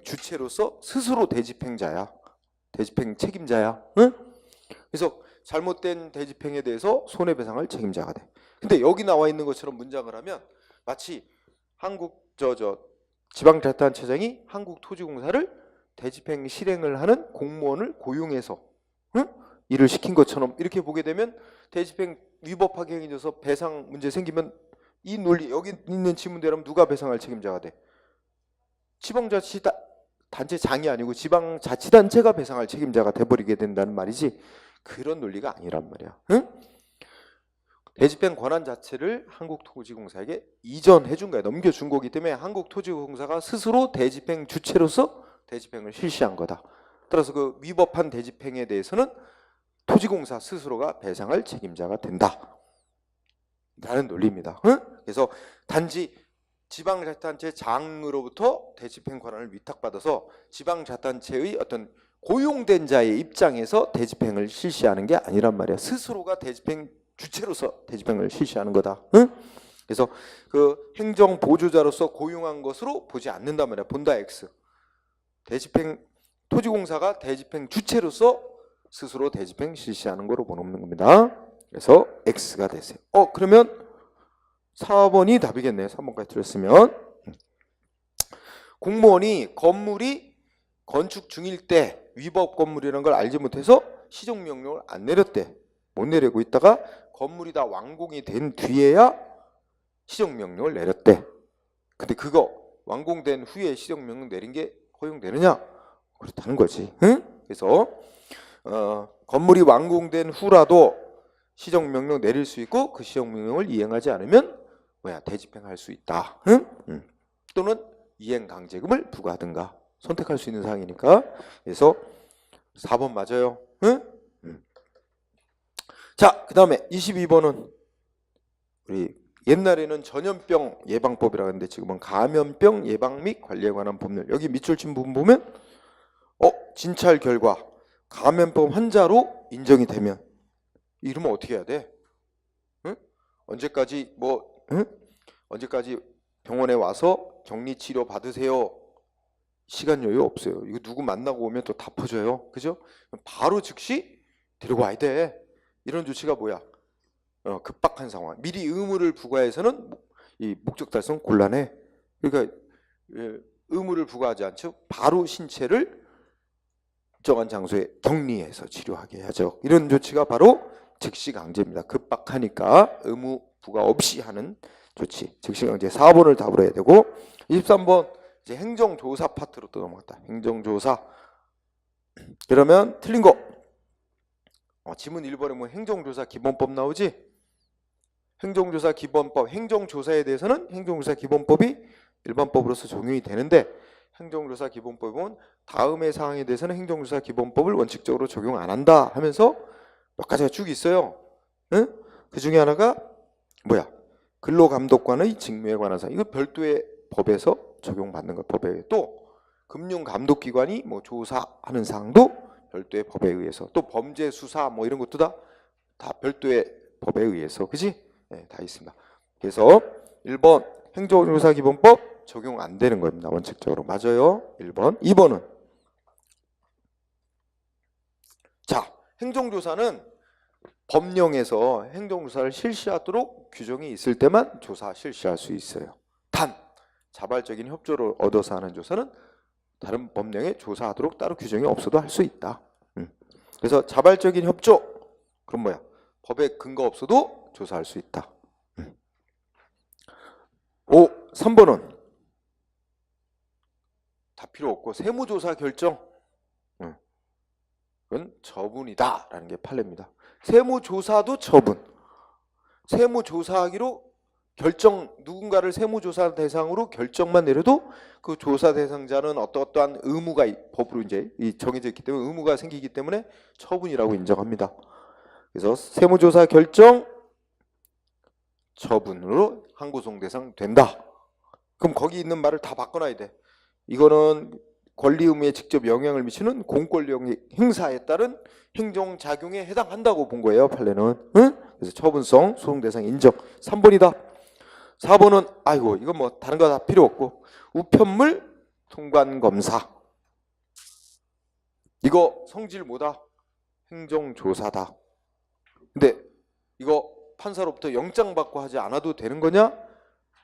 Speaker 1: 주체로서 스스로 대집행자야. 대집행 책임자야. 응? 그래서 잘못된 대집행에 대해서 손해배상을 책임자가 돼. 근데 여기 나와 있는 것처럼 문장을 하면 마치 지방자치단체장이 한국토지공사를 대집행 실행을 하는 공무원을 고용해서 일을 시킨 것처럼 이렇게 보게 되면 대집행 위법하게 행해져서 배상 문제 생기면 이 논리 여기 있는 지문대로 누가 배상할 책임자가 돼? 지방자치단체장이 아니고 지방자치단체가 배상할 책임자가 돼버리게 된다는 말이지 그런 논리가 아니란 말이야. 응? 대집행 권한 자체를 한국토지공사에게 이전해 준 거야. 넘겨준 거기 때문에 한국토지공사가 스스로 대집행 주체로서 대집행을 실시한 거다. 따라서 그 위법한 대집행에 대해서는 토지공사 스스로가 배상할 책임자가 된다. 라는 논리입니다. 응? 그래서 단지 지방자치단체장으로부터 대집행 권한을 위탁받아서 지방자치단체의 어떤 고용된 자의 입장에서 대집행을 실시하는 게 아니란 말이야. 스스로가 대집행 주체로서 대집행을 실시하는 거다. 응? 그래서 그 행정 보조자로서 고용한 것으로 보지 않는단 말이야. 본다 X. 토지공사가 대집행 주체로서 스스로 대집행 실시하는 거로 보는 겁니다. 그래서 X가 되세요. 그러면 4번이 답이겠네요. 3번까지 들었으면. 공무원이 건물이 건축 중일 때 위법 건물이라는 걸 알지 못해서 시정명령을 안 내렸대. 못 내리고 있다가 건물이 다 완공이 된 뒤에야 시정명령을 내렸대. 근데 그거 완공된 후에 시정명령 내린 게 허용되느냐? 그렇다는 거지. 응? 그래서 건물이 완공된 후라도 시정명령 내릴 수 있고 그 시정명령을 이행하지 않으면 대집행할 수 있다. 응? 또는 이행강제금을 부과하든가 선택할 수 있는 사항이니까. 그래서 4번 맞아요. 응? 자, 그 다음에 22번은 우리 옛날에는 전염병 예방법이라고 했는데 지금은 감염병 예방 및 관리에 관한 법률. 여기 밑줄 친 부분 보면 진찰 결과 감염병 환자로 인정이 되면 이러면 어떻게 해야 돼? 응? 언제까지 언제까지 병원에 와서 격리 치료 받으세요? 시간 여유 없어요. 이거 누구 만나고 오면 또 다 퍼져요. 그죠? 바로 즉시 데리고 와야 돼. 이런 조치가 뭐야? 급박한 상황. 미리 의무를 부과해서는 이 목적 달성 곤란해. 그러니까 의무를 부과하지 않죠. 바로 신체를 일정한 장소에 격리해서 치료하게 해야죠. 이런 조치가 바로 즉시강제입니다. 급박하니까 의무 부과 없이 하는 조치. 즉시강제 4번을 답으로 해야 되고 23번 이제 행정조사 파트로 또 넘어갔다. 행정조사. 그러면 틀린 거. 지문 1번에 뭐 행정조사 기본법 나오지? 행정조사 기본법, 행정조사에 대해서는 행정조사 기본법이 일반법으로서 적용이 되는데 행정조사 기본법은 다음의 사항에 대해서는 행정조사 기본법을 원칙적으로 적용 안 한다 하면서 몇 가지가 쭉 있어요. 응? 그 중에 하나가 뭐야? 근로감독관의 직무에 관한 사항. 이거 별도의 법에서 적용받는 것. 법에 또 금융감독기관이 뭐 조사하는 사항도 별도의 법에 의해서 또 범죄 수사 뭐 이런 것도 다 별도의 법에 의해서 그지? 네, 다 있습니다. 그래서 1번 행정조사 기본법 적용 안 되는 겁니다. 원칙적으로. 맞아요. 1번. 2번은 자, 행정조사는 법령에서 행정조사를 실시하도록 규정이 있을 때만 조사 실시할 수 있어요. 단 자발적인 협조를 얻어서 하는 조사는 다른 법령에 조사하도록 따로 규정이 없어도 할 수 있다. 그래서 자발적인 협조 그럼 뭐야? 법에 근거 없어도 조사할 수 있다. 3번은 다 필요 없고 세무조사 결정 그건 처분이다 라는 게 판례입니다. 세무조사도 처분. 세무조사하기로 결정 누군가를 세무조사 대상으로 결정만 내려도 그 조사 대상자는 어떠한 의무가 법으로 이제 정해져 있기 때문에 의무가 생기기 때문에 처분이라고 인정합니다. 그래서 세무조사 결정 처분으로 항고송 대상 된다. 그럼 거기 있는 말을 다 바꿔놔야 돼. 이거는 권리 의무에 직접 영향을 미치는 공권력 행사에 따른 행정작용에 해당한다고 본 거예요. 판례는. 응? 그래서 처분성, 소송 대상 인정. 3번이다. 4번은 아이고 이건 뭐 다른 거 다 필요 없고 우편물 통관검사. 이거 성질 뭐다? 행정조사다. 근데 이거 판사로부터 영장 받고 하지 않아도 되는 거냐?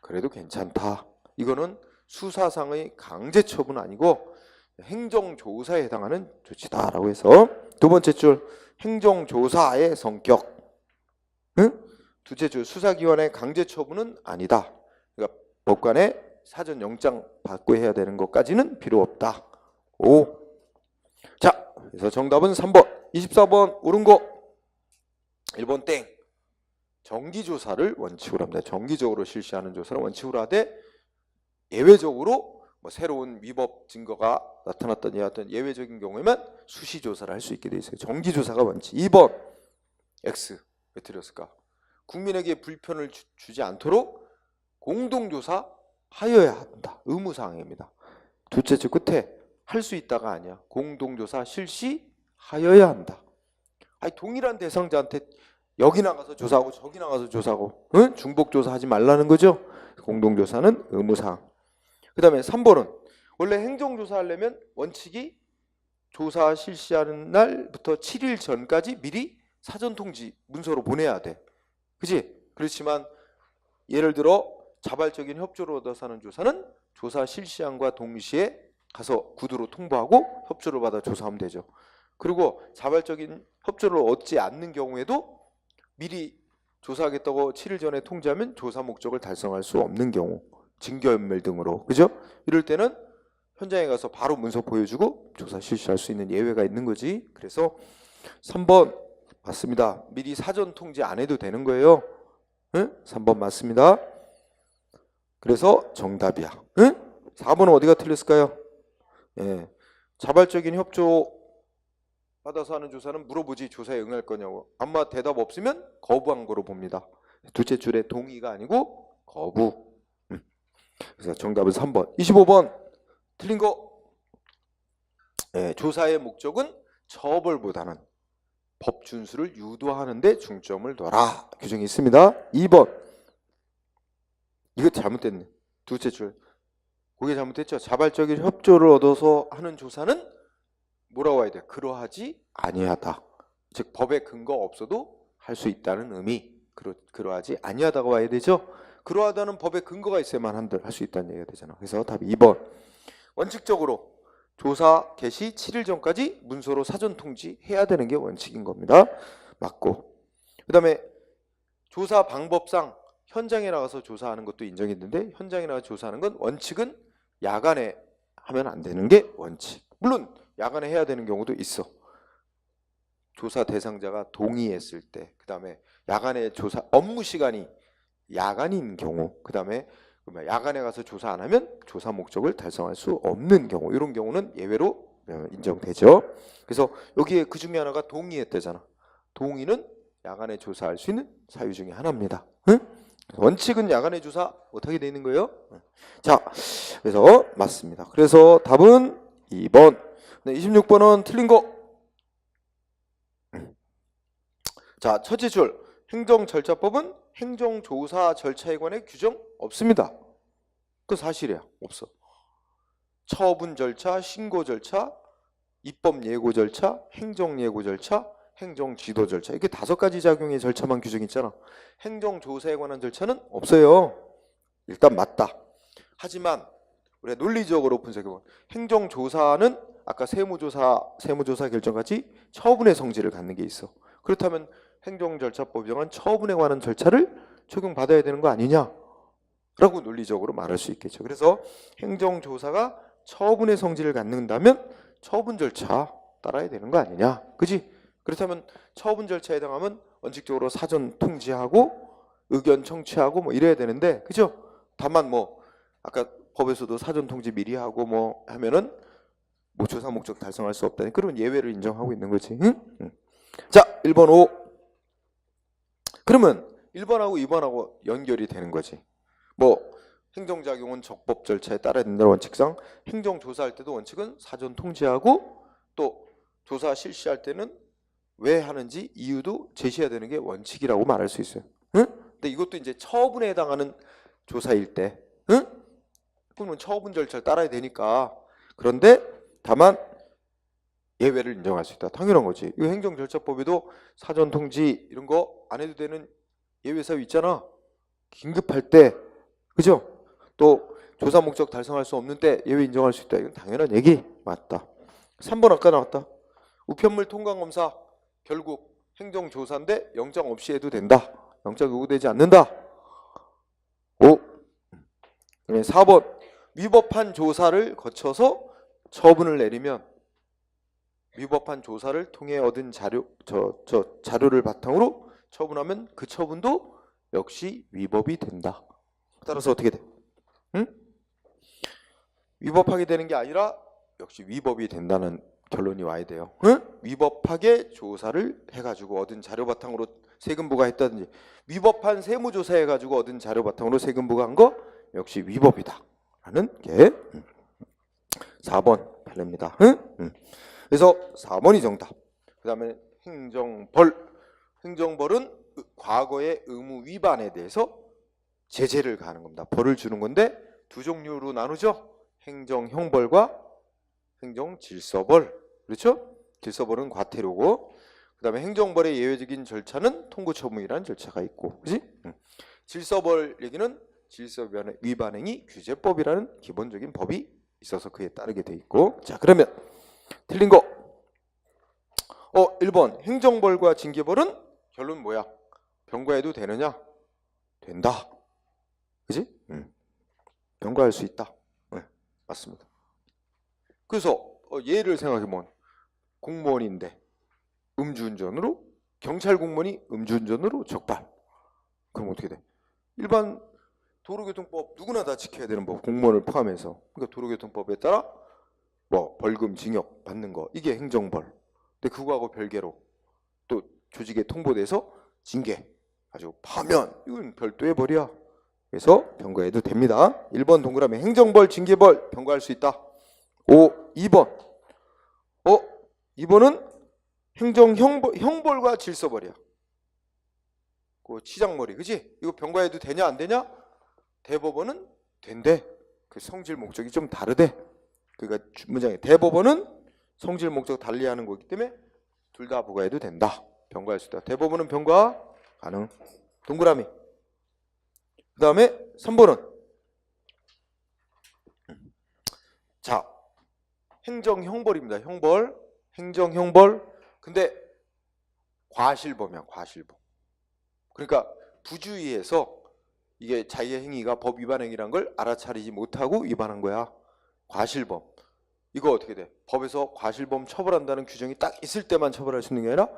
Speaker 1: 그래도 괜찮다. 이거는 수사상의 강제처분 아니고 행정조사에 해당하는 조치다라고 해서 두 번째 줄 행정조사의 성격. 응? 둘째 줄 수사기관의 강제처분은 아니다. 그러니까 법관의 사전 영장 받고 해야 되는 것까지는 필요 없다. 오. 자, 그래서 정답은 3번. 24번 옳은 거. 1번 땡. 정기조사를 원칙으로 합니다. 정기적으로 실시하는 조사를 원칙으로 하되 예외적으로 뭐 새로운 위법 증거가 나타났더니 어떤 예외적인 경우에만 수시조사를 할 수 있게 돼 있어요. 정기조사가 원칙. 2번 X. 왜 틀렸을까? 국민에게 불편을 주지 않도록 공동조사 하여야 한다. 의무사항입니다. 둘째 줄 끝에 할 수 있다가 아니야. 공동조사 실시하여야 한다. 아니 동일한 대상자한테 여기 나가서 조사하고 저기 나가서 조사하고 응? 중복조사하지 말라는 거죠. 공동조사는 의무사항. 그 다음에 3번은 원래 행정조사하려면 원칙이 조사 실시하는 날부터 7일 전까지 미리 사전통지 문서로 보내야 돼. 그치? 그렇지만 예를 들어 자발적인 협조를 얻어서 하는 조사는 조사 실시함과 동시에 가서 구두로 통보하고 협조를 받아 조사하면 되죠. 그리고 자발적인 협조를 얻지 않는 경우에도 미리 조사하겠다고 7일 전에 통지하면 조사 목적을 달성할 수 없는 경우, 증거인멸 등으로, 그죠? 이럴 때는 현장에 가서 바로 문서 보여주고 조사 실시할 수 있는 예외가 있는 거지. 그래서 3번 맞습니다. 미리 사전 통지 안 해도 되는 거예요. 응? 3번 맞습니다. 그래서 정답이야. 응? 4번은 어디가 틀렸을까요? 예. 자발적인 협조 받아서 하는 조사는 물어보지 조사에 응할 거냐고. 아마 대답 없으면 거부한 거로 봅니다. 둘째 줄에 동의가 아니고 거부. 그래서 정답은 3번. 25번 틀린 거. 예, 조사의 목적은 처벌보다는 법 준수를 유도하는 데 중점을 둬라. 규정이 있습니다. 2번. 이거 잘못됐네. 둘째 줄. 그게 잘못됐죠. 자발적인 협조를 얻어서 하는 조사는 뭐라고 해야 돼? 그러하지 아니하다. 즉 법에 근거 없어도 할 수 있다는 의미. 그러하지 아니하다고 와야 되죠. 그러하다는 법에 근거가 있어야만 할 수 있다는 얘기가 되잖아. 그래서 답이 2번. 원칙적으로 조사 개시 7일 전까지 문서로 사전 통지해야 되는 게 원칙인 겁니다. 맞고. 그다음에 조사 방법상 현장에 나가서 조사하는 것도 인정했는데 현장에 나가서 조사하는 건 원칙은 야간에 하면 안 되는 게 원칙. 물론 야간에 해야 되는 경우도 있어. 조사 대상자가 동의했을 때, 그 다음에 야간에 조사 업무 시간이 야간인 경우, 그 다음에 야간에 가서 조사 안 하면 조사 목적을 달성할 수 없는 경우, 이런 경우는 예외로 인정되죠. 그래서 여기에 그 중에 하나가 동의했대잖아. 동의는 야간에 조사할 수 있는 사유 중에 하나입니다. 응? 원칙은 야간에 조사 못하게 되어 있는 거예요. 자, 그래서 맞습니다. 그래서 답은 2번. 네, 26번은 틀린 거. 자, 첫째 줄 행정절차법은 행정조사 절차에 관해 규정 없습니다. 그 사실이야. 없어. 처분 절차, 신고 절차, 입법 예고 절차, 행정 예고 절차, 행정 지도 절차, 이렇게 5가지 작용의 절차만 규정이 있잖아. 행정조사에 관한 절차는 없어요. 일단 맞다. 하지만 우리가 논리적으로 분석해보면 행정조사는 아까 세무조사 결정같이 처분의 성질을 갖는 게 있어. 그렇다면 행정절차법 정한 처분에 관한 절차를 적용받아야 되는 거 아니냐? 라고 논리적으로 말할 수 있겠죠. 그래서 행정조사가 처분의 성질을 갖는다면 처분 절차 따라야 되는 거 아니냐? 그지? 그렇다면 처분 절차에 해당하면 원칙적으로 사전 통지하고 의견 청취하고 뭐 이래야 되는데, 그죠? 다만 뭐 아까 법에서도 사전 통지 미리 하고 뭐 하면은 뭐 조사 목적 달성할 수 없다니, 그러면 예외를 인정하고 있는 거지. 응? 자, 1번 5. 그러면 1번하고 2번하고 연결이 되는 거지. 뭐 행정작용은 적법 절차에 따라야 된다는 원칙상 행정조사할 때도 원칙은 사전 통지하고 또 조사 실시할 때는 왜 하는지 이유도 제시해야 되는 게 원칙이라고 말할 수 있어요. 응? 근데 이것도 이제 처분에 해당하는 조사일 때, 응? 그러면 처분 절차를 따라야 되니까. 그런데 다만 예외를 인정할 수 있다. 당연한 거지. 이 행정절차법에도 사전 통지 이런 거 안 해도 되는 예외 사유 있잖아. 긴급할 때, 그죠? 또 조사 목적 달성할 수 없는 때 예외 인정할 수 있다. 이건 당연한 얘기 맞다. 3번 아까 나왔다. 우편물 통관 검사 결국 행정조사인데 영장 없이 해도 된다. 영장 요구되지 않는다. 5. 4번 위법한 조사를 거쳐서 처분을 내리면 위법한 조사를 통해 얻은 자료를 바탕으로 처분하면 그 처분도 역시 위법이 된다. 따라서 어떻게 돼? 응? 위법하게 되는 게 아니라 역시 위법이 된다는 결론이 와야 돼요. 응? 위법하게 조사를 해가지고 얻은 자료 바탕으로 세금 부과했다든지 위법한 세무조사 해가지고 얻은 자료 바탕으로 세금 부과한 거 역시 위법이다 라는 게 4번 판례입니다. 응? 그래서 4번이 정답. 그 다음에 행정벌. 행정벌은 과거의 의무 위반에 대해서 제재를 가하는 겁니다. 벌을 주는 건데 두 종류로 나누죠. 행정형벌과 행정질서벌. 그렇죠? 질서벌은 과태료고, 그 다음에 행정벌의 예외적인 절차는 통고처분이라는 절차가 있고, 그렇지? 질서벌 얘기는 질서 위반행위 규제법이라는 기본적인 법이 있어서 그에 따르게 돼 있고. 자, 그러면 틀린 거 1번 행정벌과 징계벌은 결론 뭐야? 병과해도 되느냐? 된다. 그지? 병과할 수 있다. 네, 맞습니다. 그래서 예를 생각해보면 공무원인데 음주운전으로, 경찰 공무원이 음주운전으로 적발. 그럼 어떻게 돼? 일반 도로교통법 누구나 다 지켜야 되는 법, 공무원을 포함해서. 그러니까 도로교통법에 따라 뭐 벌금, 징역 받는 거, 이게 행정벌. 근데 그거하고 별개로 또 조직에 통보돼서 징계, 아주 파면, 이건 별도의 벌이야. 그래서 병과해도 됩니다. 1번 동그라미 행정벌, 징계벌 병과할 수 있다. 2번 2번은 행정형벌과 질서벌이야. 그 치장머리, 그지? 이거 병과해도 되냐 안 되냐? 대법원은 된대. 그 성질 목적이 좀 다르대. 그러니까 문장에 대법원은 성질 목적 달리하는 거기 때문에 둘 다 부과해도 된다. 병과할 수 있다. 대법원은 병과 가능. 동그라미. 그 다음에 3번은 자, 행정형벌입니다. 형벌, 행정형벌. 근데 과실범이야, 과실범. 그러니까 부주의해서 이게 자기의 행위가 법 위반 행위란 걸 알아차리지 못하고 위반한 거야. 과실범. 이거 어떻게 돼? 법에서 과실범 처벌한다는 규정이 딱 있을 때만 처벌할 수 있는 게 아니라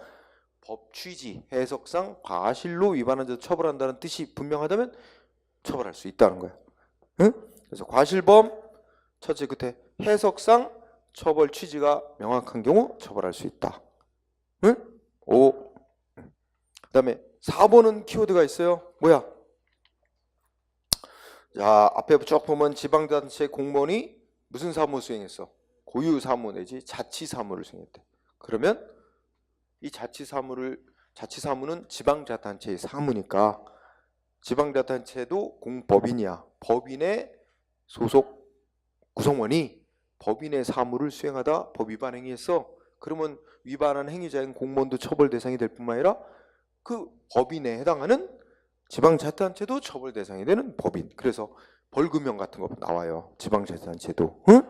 Speaker 1: 법 취지, 해석상 과실로 위반한 자 처벌한다는 뜻이 분명하다면 처벌할 수 있다는 거야. 응? 그래서 과실범 첫째 끝에 해석상 처벌 취지가 명확한 경우 처벌할 수 있다. 응? 5. 그 다음에 4번은 키워드가 있어요. 뭐야? 자, 앞에 쭉 보면 지방자치단체 공무원이 무슨 사무 수행했어? 고유 사무 내지 자치 사무를 수행했대. 그러면 이 자치 사무는 지방자치단체의 사무니까 지방자치단체도 공법인이야. 법인의 소속 구성원이 법인의 사무를 수행하다 법 위반 행위했어. 그러면 위반한 행위자인 공무원도 처벌 대상이 될 뿐만 아니라 그 법인에 해당하는 지방자치단체도 처벌 대상이 되는 법인. 그래서 벌금형 같은 거 나와요. 지방자치단체도. 응?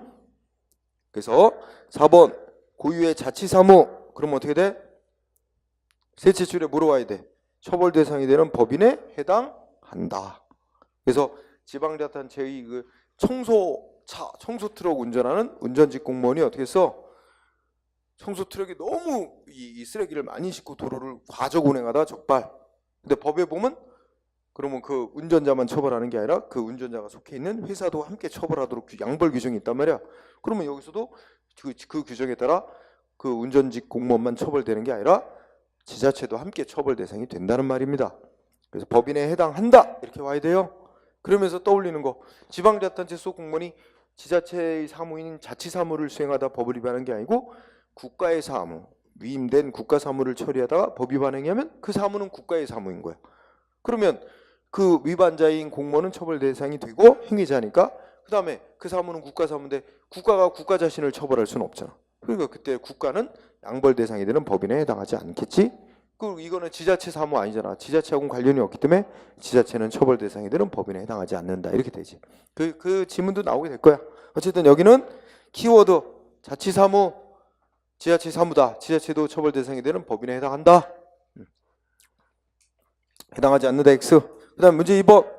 Speaker 1: 그래서 4번 고유의 자치사무. 그러면 어떻게 돼? 셋째 줄에 물어와야 돼. 처벌 대상이 되는 법인에 해당한다. 그래서 지방자치단체의 그 청소 트럭 운전하는 운전직 공무원이 어떻게 했어? 청소 트럭이 너무 이 쓰레기를 많이 싣고 도로를 과적 운행하다 적발. 근데 법에 보면 그러면 그 운전자만 처벌하는 게 아니라 그 운전자가 속해 있는 회사도 함께 처벌하도록 양벌 규정이 있단 말이야. 그러면 여기서도 그 규정에 따라 그 운전직 공무원만 처벌되는 게 아니라 지자체도 함께 처벌 대상이 된다는 말입니다. 그래서 법인에 해당한다 이렇게 와야 돼요. 그러면서 떠올리는 거, 지방자치단체 속 공무원이 지자체의 사무인 자치사무를 수행하다 법을 위반한 게 아니고 국가의 사무, 위임된 국가 사무를 처리하다가 법 위반 행위하면 그 사무는 국가의 사무인 거야. 그러면 그 위반자인 공무원은 처벌 대상이 되고 행위자니까 그 다음에 그 사무는 국가 사무인데 국가가 국가 자신을 처벌할 수는 없잖아. 그러니까 그때 국가는 양벌 대상이 되는 법인에 해당하지 않겠지. 그리고 이거는 지자체 사무 아니잖아. 지자체하고는 관련이 없기 때문에 지자체는 처벌 대상이 되는 법인에 해당하지 않는다. 이렇게 되지. 그 지문도 나오게 될 거야. 어쨌든 여기는 키워드 자치사무, 지자체 사무다. 지자체도 처벌 대상이 되는 법인에 해당한다. 해당하지 않는다. X. 그 다음 문제 2번.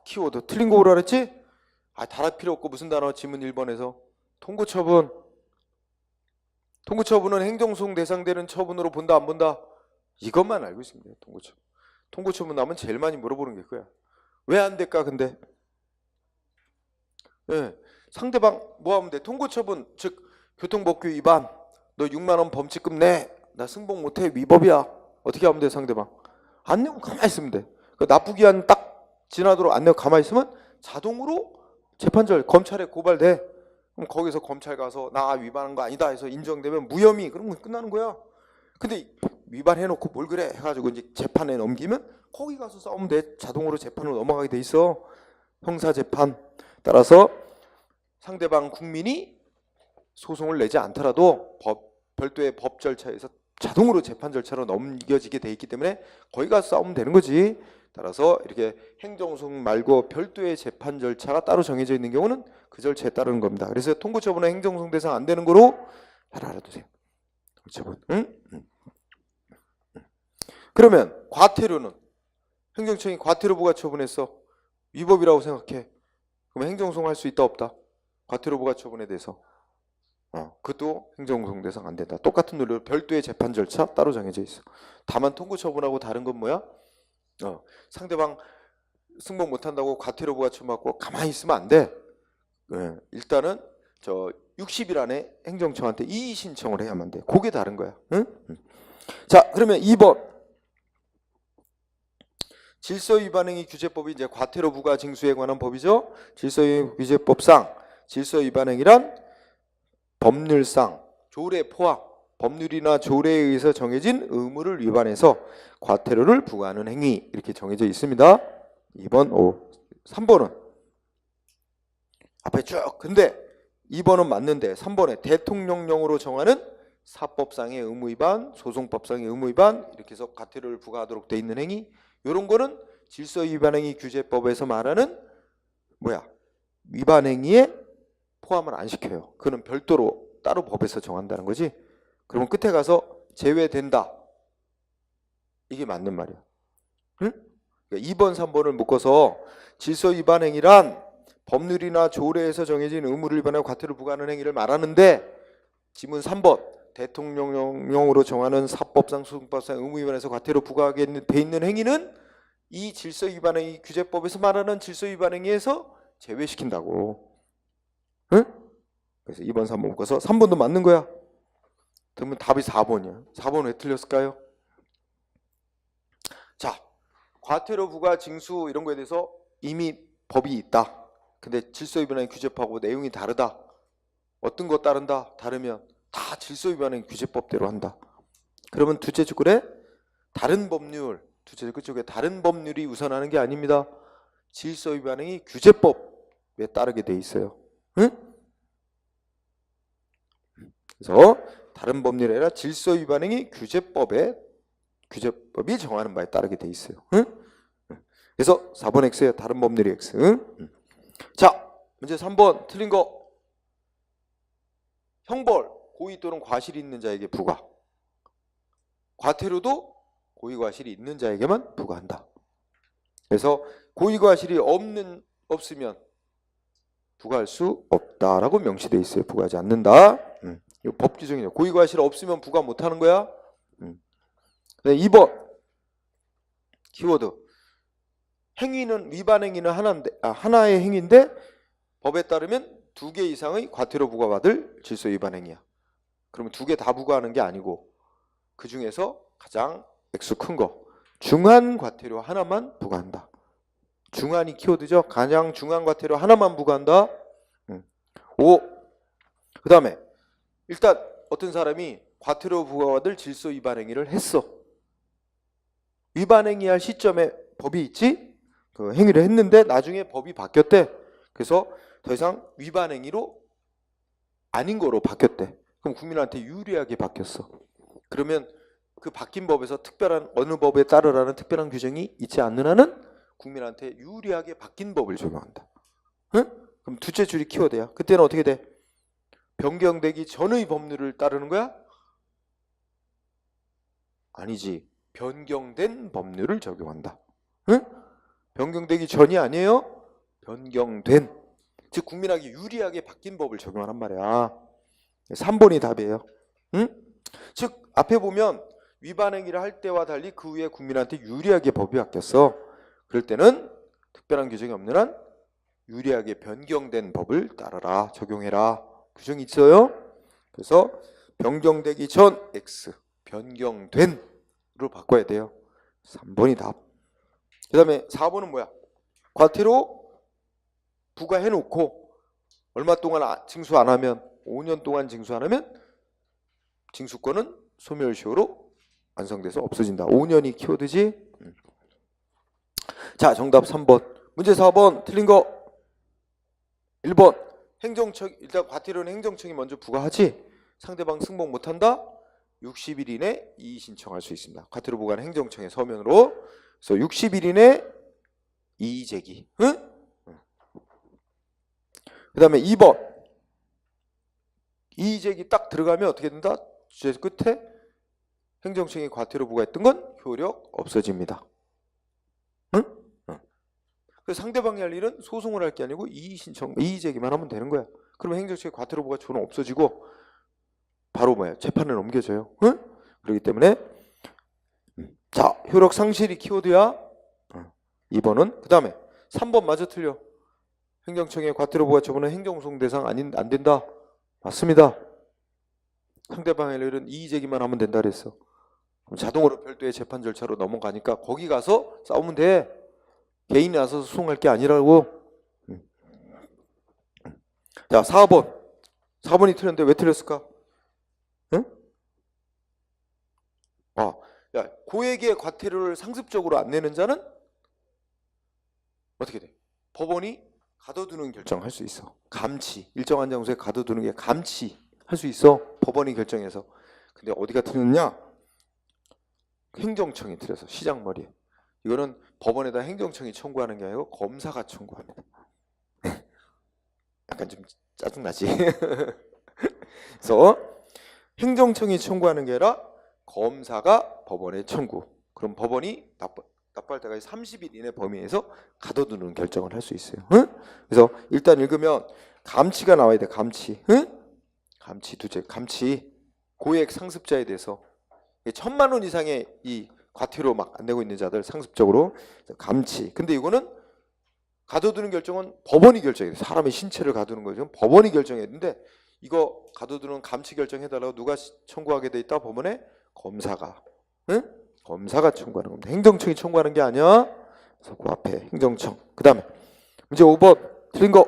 Speaker 1: 키워드 틀린 거 오라 그랬지? 달할 필요 없고 무슨 단어? 지문 1번에서 통고처분. 통고처분은 행정소송 대상되는 처분으로 본다 안 본다? 이것만 알고 있으면 돼요. 통고처분. 통고처분 나오면 제일 많이 물어보는 게 그거야. 왜 안 될까 근데? 네. 상대방 뭐 하면 돼? 통고처분 즉 교통법규 위반. 너 6만 원 범칙금 내. 나 승복 못해. 위법이야. 어떻게 하면 돼 상대방? 안 내고 가만히 있으면 돼. 그 납부기한 딱 지나도록 안 내고 가만히 있으면 자동으로 재판절 검찰에 고발돼. 그럼 거기서 검찰 가서 나 위반한 거 아니다 해서 인정되면 무혐의. 그러면 끝나는 거야. 근데 위반해놓고 뭘 그래 해가지고 이제 재판에 넘기면 거기 가서 싸우면 돼. 자동으로 재판으로 넘어가게 돼 있어. 형사재판. 따라서 상대방 국민이 소송을 내지 않더라도 별도의 법 절차에서 자동으로 재판 절차로 넘겨지게 돼 있기 때문에 거기 가서 싸우면 되는 거지. 따라서 이렇게 행정소송 말고 별도의 재판 절차가 따로 정해져 있는 경우는 그 절차에 따르는 겁니다. 그래서 통고처분은 행정소송 대상 안 되는 거로 잘 알아두세요. 통고처분. 응? 그러면 과태료는 행정청이 과태료 부과 처분했어. 위법이라고 생각해. 그럼 행정소송 할 수 있다 없다? 과태료 부과 처분에 대해서. 그것도 행정소송 대상 안 된다. 똑같은 논리로 별도의 재판 절차 따로 정해져 있어. 다만 통고처분하고 다른 건 뭐야? 상대방 승복 못한다고 과태료 부과 처분받고 가만히 있으면 안 돼. 일단은 60일 안에 행정청한테 이의 신청을 해야만 돼. 그게 다른 거야. 응? 자, 그러면 2번 질서위반행위 규제법이 이제 과태료 부과 징수에 관한 법이죠. 질서위반규제법상 질서위반행위란 법률상 조례 포함 법률이나 조례에 의해서 정해진 의무를 위반해서 과태료를 부과하는 행위 이렇게 정해져 있습니다. 2번, 5, 3번은 앞에 쭉 근데 2번은 맞는데 3번에 대통령령으로 정하는 사법상의 의무위반, 소송법상의 의무위반 이렇게 해서 과태료를 부과하도록 돼 있는 행위 이런 거는 질서위반행위 규제법에서 말하는 위반행위에 포함을 안 시켜요. 그는 별도로 따로 법에서 정한다는 거지. 그러면 끝에 가서 제외된다. 이게 맞는 말이야. 응? 그러니까 2번, 3번을 묶어서 질서위반행위란 법률이나 조례에서 정해진 의무를 위반하여 과태료 부과하는 행위를 말하는데 지문 3번 대통령령으로 정하는 사법상 소송법상 의무 위반해서 과태료 부과하게 돼 있는 행위는 이 질서위반행위 규제법에서 말하는 질서위반행위에서 제외시킨다고. 응? 그래서 2번, 3번 묶어서 3번도 맞는 거야. 그러면 답이 4번이야. 4번 왜 틀렸을까요? 자, 과태료 부과 징수 이런 거에 대해서 이미 법이 있다. 근데 질서위반행위 규제법하고 내용이 다르다. 어떤 거 따른다? 다르면 다 질서위반행위 규제법대로 한다. 그러면 둘째 줄에 다른 법률, 둘째 쪽에 다른 법률이 우선하는 게 아닙니다. 질서위반행위 규제법에 따르게 돼 있어요. 응? 그래서 다른 법률이 아니라 질서위반행위 규제법이 정하는 바에 따르게 돼 있어요. 응? 그래서 4번 X예요. 다른 법률이 X. 응? 자, 문제 3번 틀린 거. 형벌, 고의 또는 과실이 있는 자에게 부과. 과태료도 고의 과실이 있는 자에게만 부과한다. 그래서 고의 과실이 없으면 부과할 수 없다라고 명시되어 있어요. 부과하지 않는다. 이거 법 규정이에요. 고의 과실 없으면 부과 못하는 거야. 2번 키워드. 행위는 위반 행위는 하나의 행위인데 법에 따르면 2개 이상의 과태료 부과받을 질서 위반 행위야. 그러면 2개 다 부과하는 게 아니고 그 중에서 가장 액수 큰 거 중한 과태료 하나만 부과한다. 중한이 키워드죠. 가장 중한 과태료 하나만 부과한다. 5. 그 다음에 일단 어떤 사람이 과태료 부과받을 질서 위반 행위를 했어. 위반 행위할 시점에 법이 있지? 그 행위를 했는데 나중에 법이 바뀌었대. 그래서 더 이상 위반 행위로 아닌 거로 바뀌었대. 그럼 국민한테 유리하게 바뀌었어. 그러면 그 바뀐 법에서 특별한 어느 법에 따르라는 특별한 규정이 있지 않는 한은 국민한테 유리하게 바뀐 법을 적용한다. 응? 그럼 둘째 줄이 키워드야. 그때는 어떻게 돼? 변경되기 전의 법률을 따르는 거야? 아니지. 변경된 법률을 적용한다. 응? 변경되기 전이 아니에요? 변경된. 즉 국민에게 유리하게 바뀐 법을 적용하란 말이야. 3번이 답이에요. 응? 즉 앞에 보면 위반 행위를 할 때와 달리 그 후에 국민한테 유리하게 법이 바뀌었어. 그럴 때는 특별한 규정이 없는 한 유리하게 변경된 법을 따르라, 적용해라. 규정이 있어요. 그래서 변경되기 전 X, 변경된으로 바꿔야 돼요. 3번이 답. 그 다음에 4번은 뭐야? 과태료 부과해놓고 얼마 동안 징수 안 하면 5년 동안 징수 안 하면 징수권은 소멸시효로 완성돼서 없어진다. 5년이 키워드지. 자, 정답 3번. 문제 4번 틀린 거 1번. 행정청, 일단 과태료는 행정청이 먼저 부과하지. 상대방 승복 못한다. 60일 이내 이의 신청할 수 있습니다. 과태료 부과는 행정청의 서면으로. 그래서 60일 이내 이의 제기. 응? 그 다음에 2번. 이의 제기 딱 들어가면 어떻게 된다? 주제 끝에 행정청이 과태료 부과했던 건 효력 없어집니다. 응? 그래서 상대방이 할 일은 소송을 할 게 아니고 이의 신청, 이의 제기만 하면 되는 거야. 그러면 행정청의 과태료 부과 조는 없어지고 바로 뭐야? 재판을 넘겨줘요. 응? 그렇기 때문에 자, 효력 상실이 키워드야. 2번은 그 다음에 3번 마저 틀려. 행정청의 과태료 부과 처분은 행정소송 대상 안 된다. 맞습니다. 상대방의 일은 이의 제기만 하면 된다 그랬어. 그럼 자동으로 별도의 재판 절차로 넘어가니까 거기 가서 싸우면 돼. 개인이 나서서 소송할 게 아니라고. 자, 4번. 4번이 틀렸는데 왜 틀렸을까? 응? 야, 고액의 과태료를 상습적으로 안 내는 자는 어떻게 돼? 법원이 가둬두는 결정할 수 있어. 감치. 일정한 장소에 가둬두는 게 감치 할 수 있어. 법원이 결정해서. 근데 어디가 틀렸냐? 행정청이 틀려서 시작머리에. 이거는 법원에다 행정청이 청구하는 게 아니고 검사가 청구합니다. 약간 좀 짜증나지? 그래서 행정청이 청구하는 게 아니라 검사가 법원에 청구. 그럼 법원이 납부할 때까지 30일 이내 범위에서 가둬두는 결정을 할 수 있어요. 응? 그래서 일단 읽으면 감치가 나와야 돼. 감치. 응? 감치 두제. 감치. 고액 상습자에 대해서 1,000만 원 이상의 이 과태료 막 안 내고 있는 자들 상습적으로 감치. 근데 이거는 가둬두는 결정은 법원이 결정해요. 사람의 신체를 가두는 거죠. 법원이 결정했는데 이거 가둬두는 감치 결정해달라고 누가 청구하게 돼 있다? 법원에 검사가. 응? 검사가 청구하는 겁니다. 행정청이 청구하는 게 아니야. 그래서 그 앞에 행정청. 그 다음에 문제 5번 틀린 거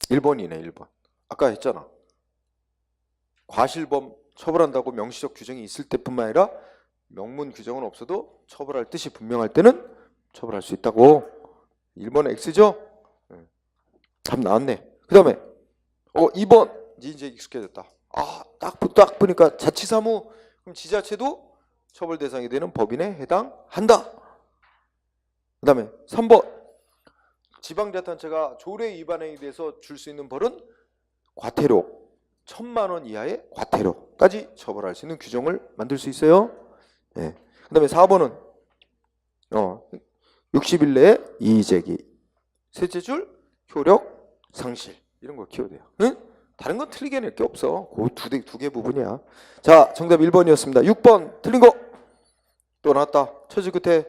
Speaker 1: 1번이네. 1번. 아까 했잖아. 과실범 처벌한다고 명시적 규정이 있을 때뿐만 아니라 명문 규정은 없어도 처벌할 뜻이 분명할 때는 처벌할 수 있다고. 1번은 X죠? 답 나왔네. 그 다음에 2번 이제 익숙해졌다. 딱 보니까 자치사무. 그럼 지자체도 처벌 대상이 되는 법인에 해당한다. 그 다음에 3번 지방자치단체가 조례 위반행위에 대해서 줄 수 있는 벌은 과태료 1,000만 원 이하의 과태료까지 처벌할 수 있는 규정을 만들 수 있어요. 네. 그 다음에 4번은 60일 내에 이의제기. 셋째 줄 효력 상실. 이런 거 키워야 돼요. 응? 다른 건 틀리게 낼 게 없어. 그 두 개 부분이야. 자, 정답 1번이었습니다. 6번 틀린 거 또 나왔다. 처지 끝에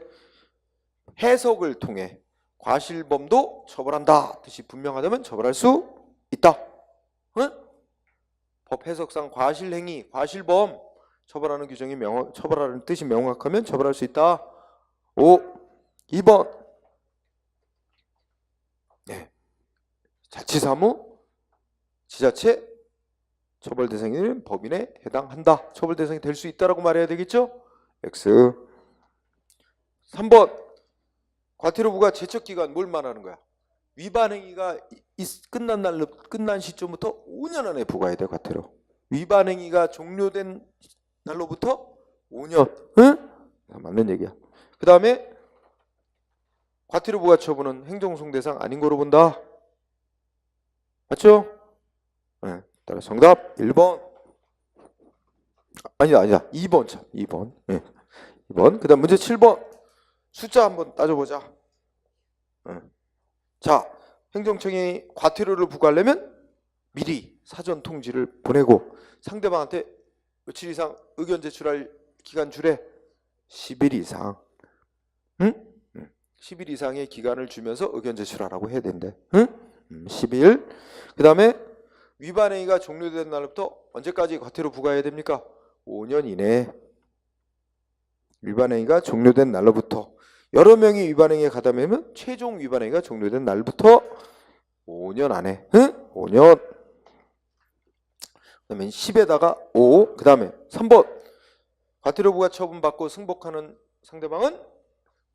Speaker 1: 해석을 통해 과실범도 처벌한다. 뜻이 분명하다면 처벌할 수 있다. 응? 법 해석상 과실행위, 과실범 처벌하는 규정이 처벌하는 뜻이 명확하면 처벌할 수 있다. 5. 2번 네. 자치사무, 지자체 처벌 대상인 법인에 해당한다. 처벌 대상이 될 수 있다라고 말해야 되겠죠? X. 3번 과태료부가 제척기간 뭘 말하는 거야? 위반 행위가 끝난 시점부터 5년 안에 부과해야 돼. 과태료. 위반 행위가 종료된 날로부터 5년. 응? 맞는 얘기야. 그 다음에 과태료 부과 처분은 행정소송 대상 아닌 거로 본다. 맞죠? 네. 따라 정답 1번. 아니다. 2번 참. 2번. 네. 2번. 그 다음 문제 7번. 숫자 한번 따져보자. 자, 행정청이 과태료를 부과하려면 미리 사전 통지를 보내고 상대방한테 며칠 이상 의견 제출할 기간 주래. 10일 이상. 응? 10일 이상의 기간을 주면서 의견 제출하라고 해야 된대. 응? 10일. 그 다음에 위반 행위가 종료된 날부터 언제까지 과태료 부과해야 됩니까? 5년 이내. 위반 행위가 종료된 날로부터. 여러 명이 위반 행위에 가담하면 최종 위반 행위가 종료된 날부터 5년 안에. 응? 5년. 그 다음에 10에다가 5. 그 다음에 3번. 과태료 부과 처분받고 승복하는 상대방은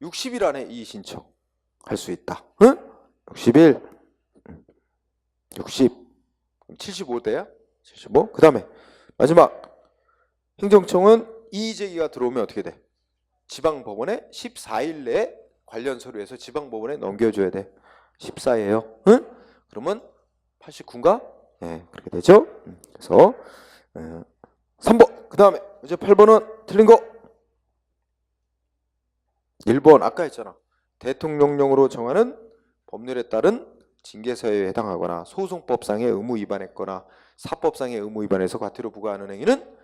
Speaker 1: 60일 안에 이의 신청할 수 있다. 응? 60일. 60. 75대야? 75. 그 다음에 마지막. 행정청은 이의 제기가 들어오면 어떻게 돼? 지방법원에 14일 내에 관련 서류에서 지방법원에 넘겨줘야 돼. 14예요. 응? 그러면 89인가? 네, 그렇게 되죠. 그래서 3번. 그 다음에 이제 8번은 틀린 거. 1번 아까 했잖아. 대통령령으로 정하는 법률에 따른 징계사유에 해당하거나 소송법상의 의무 위반했거나 사법상의 의무 위반해서 과태료 부과하는 행위는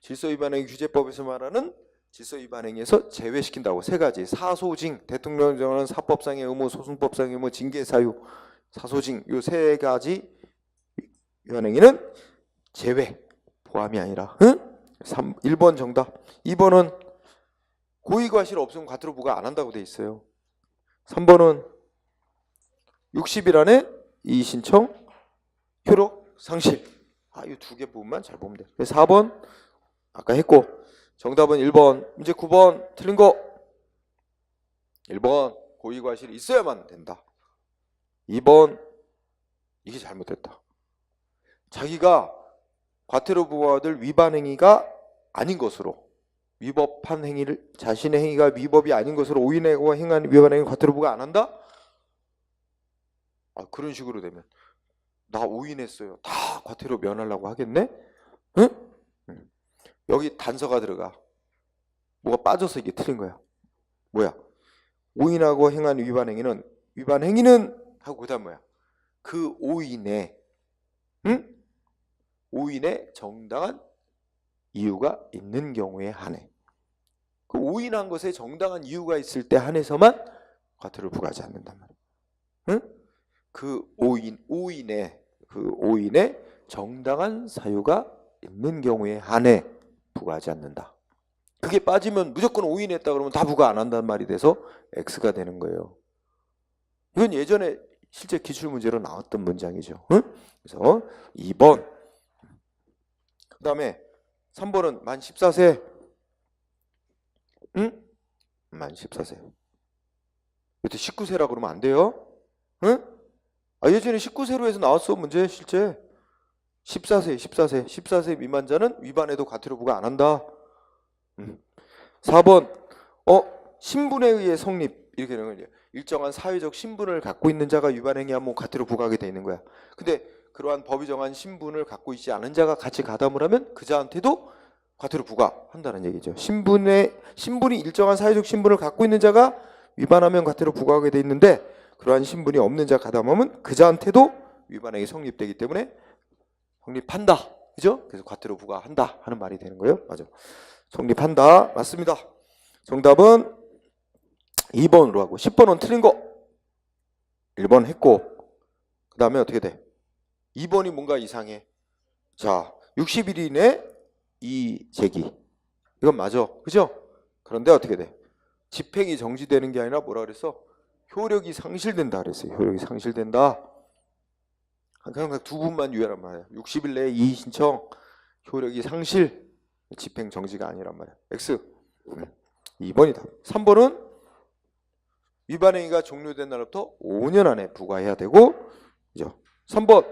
Speaker 1: 질서위반행위 규제법에서 말하는 질서위반행위에서 제외시킨다고. 세 가지. 사소징, 대통령 정하는 사법상의 의무, 소송법상의 의무, 징계사유, 사소징. 요 세 가지 위반행위는 제외, 포함이 아니라. 응? 1번 정답. 2번은 고의과실 없으면 과태료 부과 안 한다고 돼 있어요. 3번은 60일 안에 이의 신청, 효력 상실. 이 두 개 부분만 잘 보면 돼. 4번 아까 했고 정답은 1번. 문제 9번 틀린 거. 1번 고의과실이 있어야만 된다. 2번 이게 잘못됐다. 자기가 과태료 부과받을 위반 행위가 아닌 것으로, 위법한 행위를, 자신의 행위가 위법이 아닌 것으로 오인하고 행한 위반 행위 과태료 부과 안 한다? 그런 식으로 되면 나 오인했어요. 다 과태료 면하려고 하겠네? 응? 여기 단서가 들어가. 뭐가 빠져서 이게 틀린 거야. 뭐야? 오인하고 행한 위반 행위는 하고 그다음 뭐야? 그 오인에 오인에 정당한 이유가 있는 경우에 한해. 그 오인한 것에 정당한 이유가 있을 때 한해서만 과태료를 부과하지 않는단 말이야. 응? 그 오인에 정당한 사유가 있는 경우에 한해 부과하지 않는다. 그게 빠지면 무조건 오인했다 그러면 다 부과 안 한다는 말이 돼서 X가 되는 거예요. 이건 예전에 실제 기출문제로 나왔던 문장이죠. 응? 그래서 2번. 그 다음에 3번은 만 14세. 응? 만 14세. 이때 19세라 그러면 안 돼요. 응? 예전에 19세로 해서 나왔어. 문제 실제. 14세 미만자는 위반해도 과태료 부과 안 한다. 4번 신분에 의해 성립. 이렇게 되는 거죠. 일정한 사회적 신분을 갖고 있는 자가 위반 행위하면 과태료 부과하게 돼 있는 거야. 근데 그러한 법이 정한 신분을 갖고 있지 않은 자가 같이 가담을 하면 그 자한테도 과태료 부과한다는 얘기죠. 신분이 일정한 사회적 신분을 갖고 있는 자가 위반하면 과태료 부과하게 돼 있는데 그러한 신분이 없는 자 가담하면 그 자한테도 위반 행위 성립되기 때문에 성립한다. 그죠? 그래서 과태료 부과한다 하는 말이 되는 거예요. 맞아. 성립한다. 맞습니다. 정답은 2번으로 하고 10번은 틀린 거. 1번 했고 그 다음에 어떻게 돼? 2번이 뭔가 이상해. 자, 60일 이내 이의 제기. 이건 맞아. 그죠? 그런데 어떻게 돼? 집행이 정지되는 게 아니라 뭐라 그랬어? 효력이 상실된다 그랬어요. 효력이 상실된다. 항상 두 분만 유예란 말이야. 60일 내에 이의 신청, 효력이 상실, 집행 정지가 아니란 말이야. X. 2번이다. 3번은 위반 행위가 종료된 날부터 5년 안에 부과해야 되고, 3번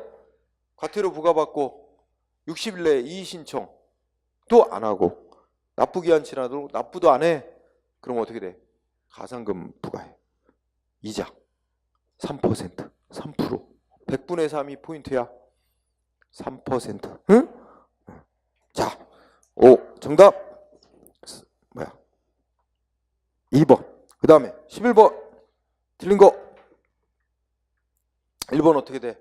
Speaker 1: 과태료 부과받고 60일 내에 이의 신청 또 안 하고 납부 기한 지나도 납부도 안 해. 그럼 어떻게 돼? 가산금 부과해. 이자 3%, 3%, 100분의 3이 포인트야. 3%. 응? 자, 정답 뭐야? 2번. 그 다음에 11번 틀린 거. 1번 어떻게 돼?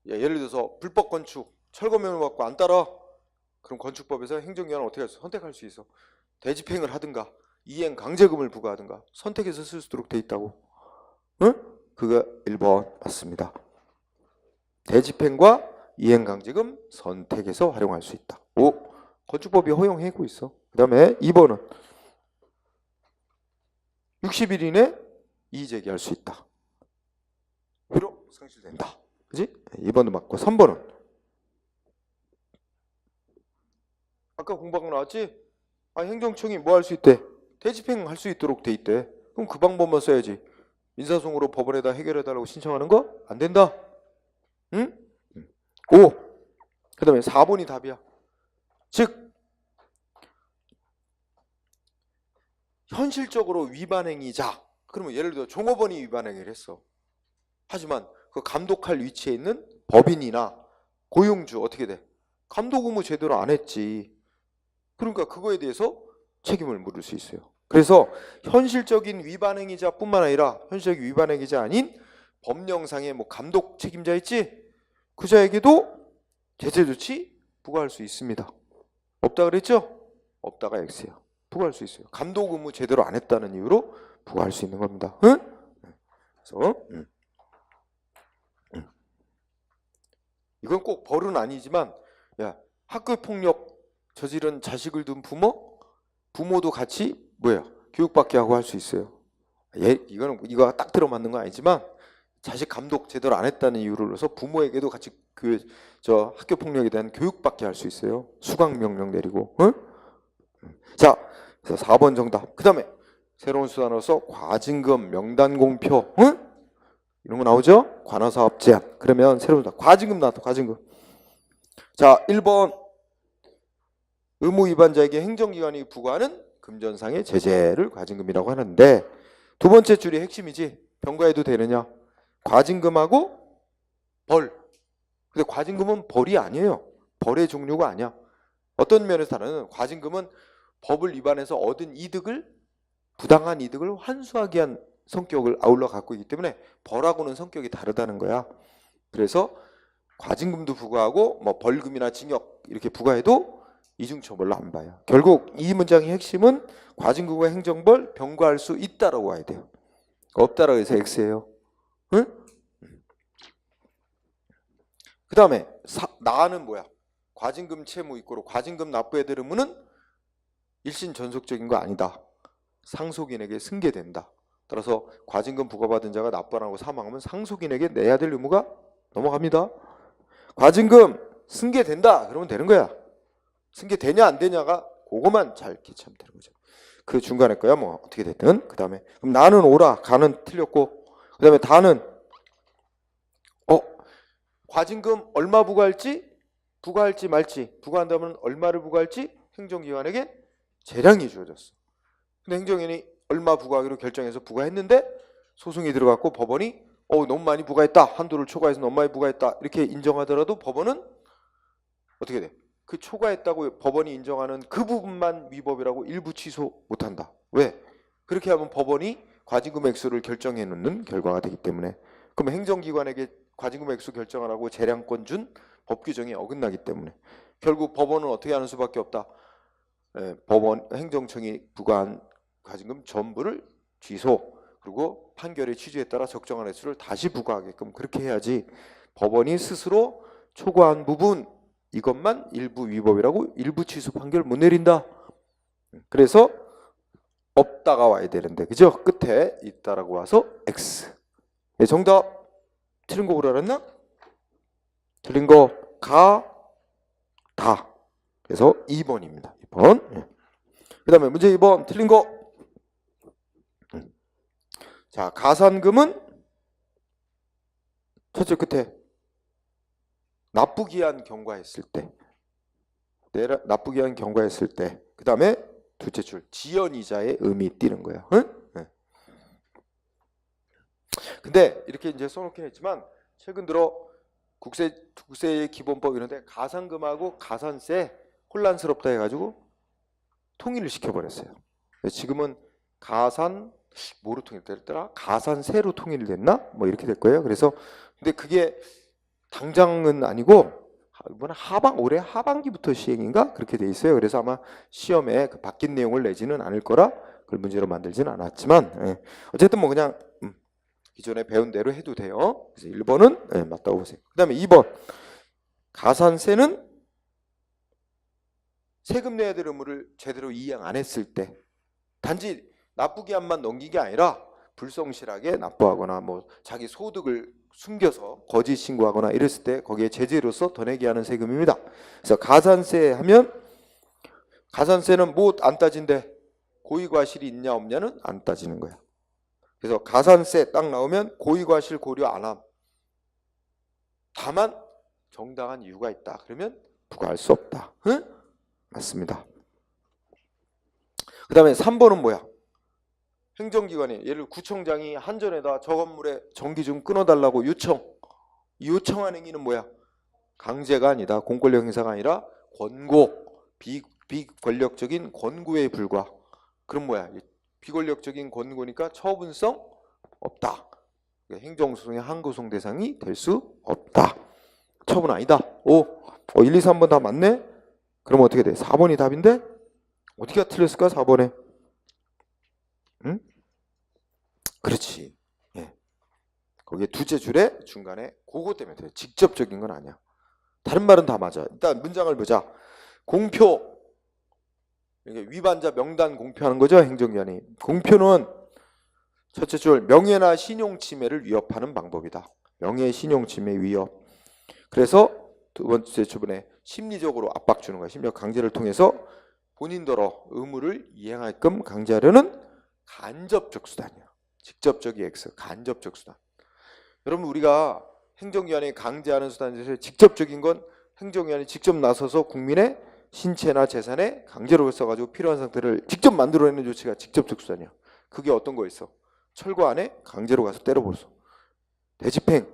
Speaker 1: 예를 들어서 불법 건축 철거명을 받고 안 따라. 그럼 건축법에서 행정기관은 어떻게 할 수? 선택할 수 있어. 대집행을 하든가 이행 강제금을 부과하든가 선택해서 쓸 수 있도록 돼 있다고. 응? 그거 1번 맞습니다. 대집행과 이행 강제금 선택해서 활용할 수 있다. 건축법이 허용하고 있어. 그 다음에 2번은 60일 이내 이의 제기할 수 있다. 효력 상실된다. 그지? 2번도 맞고 3번은 아까 공부한 거 나왔지? 행정청이 뭐 할 수 있대? 대집행 할 수 있도록 돼 있대. 그럼 그 방법만 써야지. 민사소송으로 법원에다 해결해달라고 신청하는 거 안 된다. 응? 5. 그 다음에 4번이 답이야. 즉 현실적으로 위반행위자. 그러면 예를 들어 종업원이 위반행위를 했어. 하지만 그 감독할 위치에 있는 법인이나 고용주 어떻게 돼? 감독 의무 제대로 안 했지. 그러니까 그거에 대해서 책임을 물을 수 있어요. 그래서 현실적인 위반행위자뿐만 아니라 현실적인 위반행위자 아닌 법령상의 감독 책임자 있지? 그 자에게도 제재 조치 부과할 수 있습니다. 없다 그랬죠? 없다가 X예요. 부과할 수 있어요. 감독 의무 제대로 안 했다는 이유로 부과할 수 있는 겁니다. 응? 그래서 이건 꼭 벌은 아니지만 학교 폭력 저지른 자식을 둔 부모도 같이 교육받게 하고 할 수 있어요. 이거 딱 들어맞는 건 아니지만 자식 감독 제대로 안 했다는 이유로서 부모에게도 같이 학교 폭력에 대한 교육받게 할 수 있어요. 수강 명령 내리고. 응? 자, 그래서 4번 정답. 그 다음에 새로운 수단으로서 과징금, 명단 공표, 응? 이런 거 나오죠? 관할사업 제한. 그러면 새로운 수단. 과징금 나왔다. 과징금. 자, 1번 의무 위반자에게 행정기관이 부과하는 금전상의 제재를 과징금이라고 하는데, 두 번째 줄이 핵심이지. 병과해도 되느냐? 과징금하고 벌. 근데 과징금은 벌이 아니에요. 벌의 종류가 아니야. 어떤 면에서 다르는 과징금은 법을 위반해서 얻은 부당한 이득을 환수하기 위한 성격을 아울러 갖고 있기 때문에 벌하고는 성격이 다르다는 거야. 그래서 과징금도 부과하고 벌금이나 징역 이렇게 부과해도 이중처벌로 안 봐요. 결국 이 문장의 핵심은 과징금과 행정벌 병과할 수 있다라고 와야 돼요. 없다라고 해서 X예요. 응? 그 다음에 나는 뭐야? 과징금 채무 이꼬로 과징금 납부에 대한 의무는 일신 전속적인 거 아니다. 상속인에게 승계된다. 따라서 과징금 부과받은 자가 납부 안 하고 사망하면 상속인에게 내야 될 의무가 넘어갑니다. 과징금 승계된다 그러면 되는 거야. 승계되냐 안 되냐가 그거만 잘 기치하면 되는 거죠. 그 중간에 거야 어떻게 됐든. 그 다음에 그럼 나는 오라 가는 틀렸고, 그 다음에 다는 과징금 얼마 부과할지 말지, 부과한다면 얼마를 부과할지 행정기관에게 재량이 주어졌어. 근데 행정기관이 얼마 부과하기로 결정해서 부과했는데 소송이 들어갔고 법원이 너무 많이 부과했다, 한도를 초과해서 너무 많이 부과했다 이렇게 인정하더라도 법원은 어떻게 돼? 그 초과했다고 법원이 인정하는 그 부분만 위법이라고 일부 취소 못한다. 왜? 그렇게 하면 법원이 과징금 액수를 결정해 놓는 결과가 되기 때문에. 그럼 행정기관에게 과징금 액수 결정하라고 재량권 준 법 규정이 어긋나기 때문에 결국 법원은 어떻게 하는 수밖에 없다. 행정청이 부과한 과징금 전부를 취소, 그리고 판결의 취지에 따라 적정한 액수를 다시 부과하게끔 그렇게 해야지 법원이 스스로 초과한 부분 이것만 일부 위법이라고 일부 취소 판결 못 내린다. 그래서 없다가 와야 되는데, 그죠? 끝에 있다라고 와서 X. 네, 정답. 틀린 거 보라 그랬나? 틀린 거 다. 그래서 2번입니다. 2번. 네. 그 다음에 문제 2번 틀린 거. 자, 가산금은 첫째 끝에 나쁘게 한 경과했을 때, 나쁘게 한 경과했을 때, 그 다음에 둘째 줄 지연이자의 의미 띄는 거야. 응? 네. 근데 이렇게 이제 써놓긴 했지만 최근 들어 국세의 기본법 이런데 가산금하고 가산세 혼란스럽다 해가지고 통일을 시켜버렸어요. 지금은 뭐로 통일됐더라? 가산세로 통일됐나? 뭐 이렇게 될 거예요. 그래서 근데 그게 당장은 아니고 이번에 올해 하반기부터 시행인가 그렇게 돼 있어요. 그래서 아마 시험에 그 바뀐 내용을 내지는 않을 거라 그걸 문제로 만들지는 않았지만, 예. 어쨌든 뭐 그냥 기존에 배운 대로 해도 돼요. 그래서 1번은 예, 맞다고 보세요. 그 다음에 2번 가산세는 세금 내야 될 의무를 제대로 이행 안 했을 때, 단지 나쁘게 한만 넘긴 게 아니라 불성실하게 납부하거나 뭐 자기 소득을 숨겨서 거짓 신고하거나 이랬을 때 거기에 제재로서 더 내게 하는 세금입니다. 그래서 가산세 하면 가산세는 뭐 안 따진대? 고의과실이 있냐 없냐는 안 따지는 거야. 그래서 가산세 딱 나오면 고의과실 고려 안 함. 다만 정당한 이유가 있다. 그러면 부과할 수 없다. 응? 맞습니다. 그 다음에 3번은 뭐야? 행정기관이 예를 들어 구청장이 한전에다 저 건물에 전기 좀 끊어달라고 이 요청한 행위는 뭐야? 강제가 아니다. 공권력 행사가 아니라 권고, 비권력적인 권고에 불과. 그럼 뭐야? 비권력적인 권고니까 처분성 없다. 행정소송의 항고송 대상이 될 수 없다. 처분 아니다. 1, 2, 3번 다 맞네? 그럼 어떻게 돼? 4번이 답인데? 어디가 틀렸을까? 4번에. 응? 그렇지. 예. 거기에 두째 줄에 중간에 그거 때문에 돼요. 직접적인 건 아니야. 다른 말은 다 맞아. 일단 문장을 보자. 공표. 위반자 명단 공표하는 거죠. 행정기관이. 공표는 첫째 줄 명예나 신용침해를 위협하는 방법이다. 명예 신용침해 위협. 그래서 두 번째 주문에 심리적으로 압박 주는 거야. 심리적 강제를 통해서 본인더러 의무를 이행하게끔 강제하려는 간접적 수단이야. 직접적이 X, 간접적 수단. 여러분 우리가 행정기관이 강제하는 수단 중에서 직접적인 건 행정기관이 직접 나서서 국민의 신체나 재산에 강제로 써가지고 필요한 상태를 직접 만들어내는 조치가 직접적 수단이야. 그게 어떤 거 있어? 철거 안에 강제로 가서 때려버렸어. 대집행.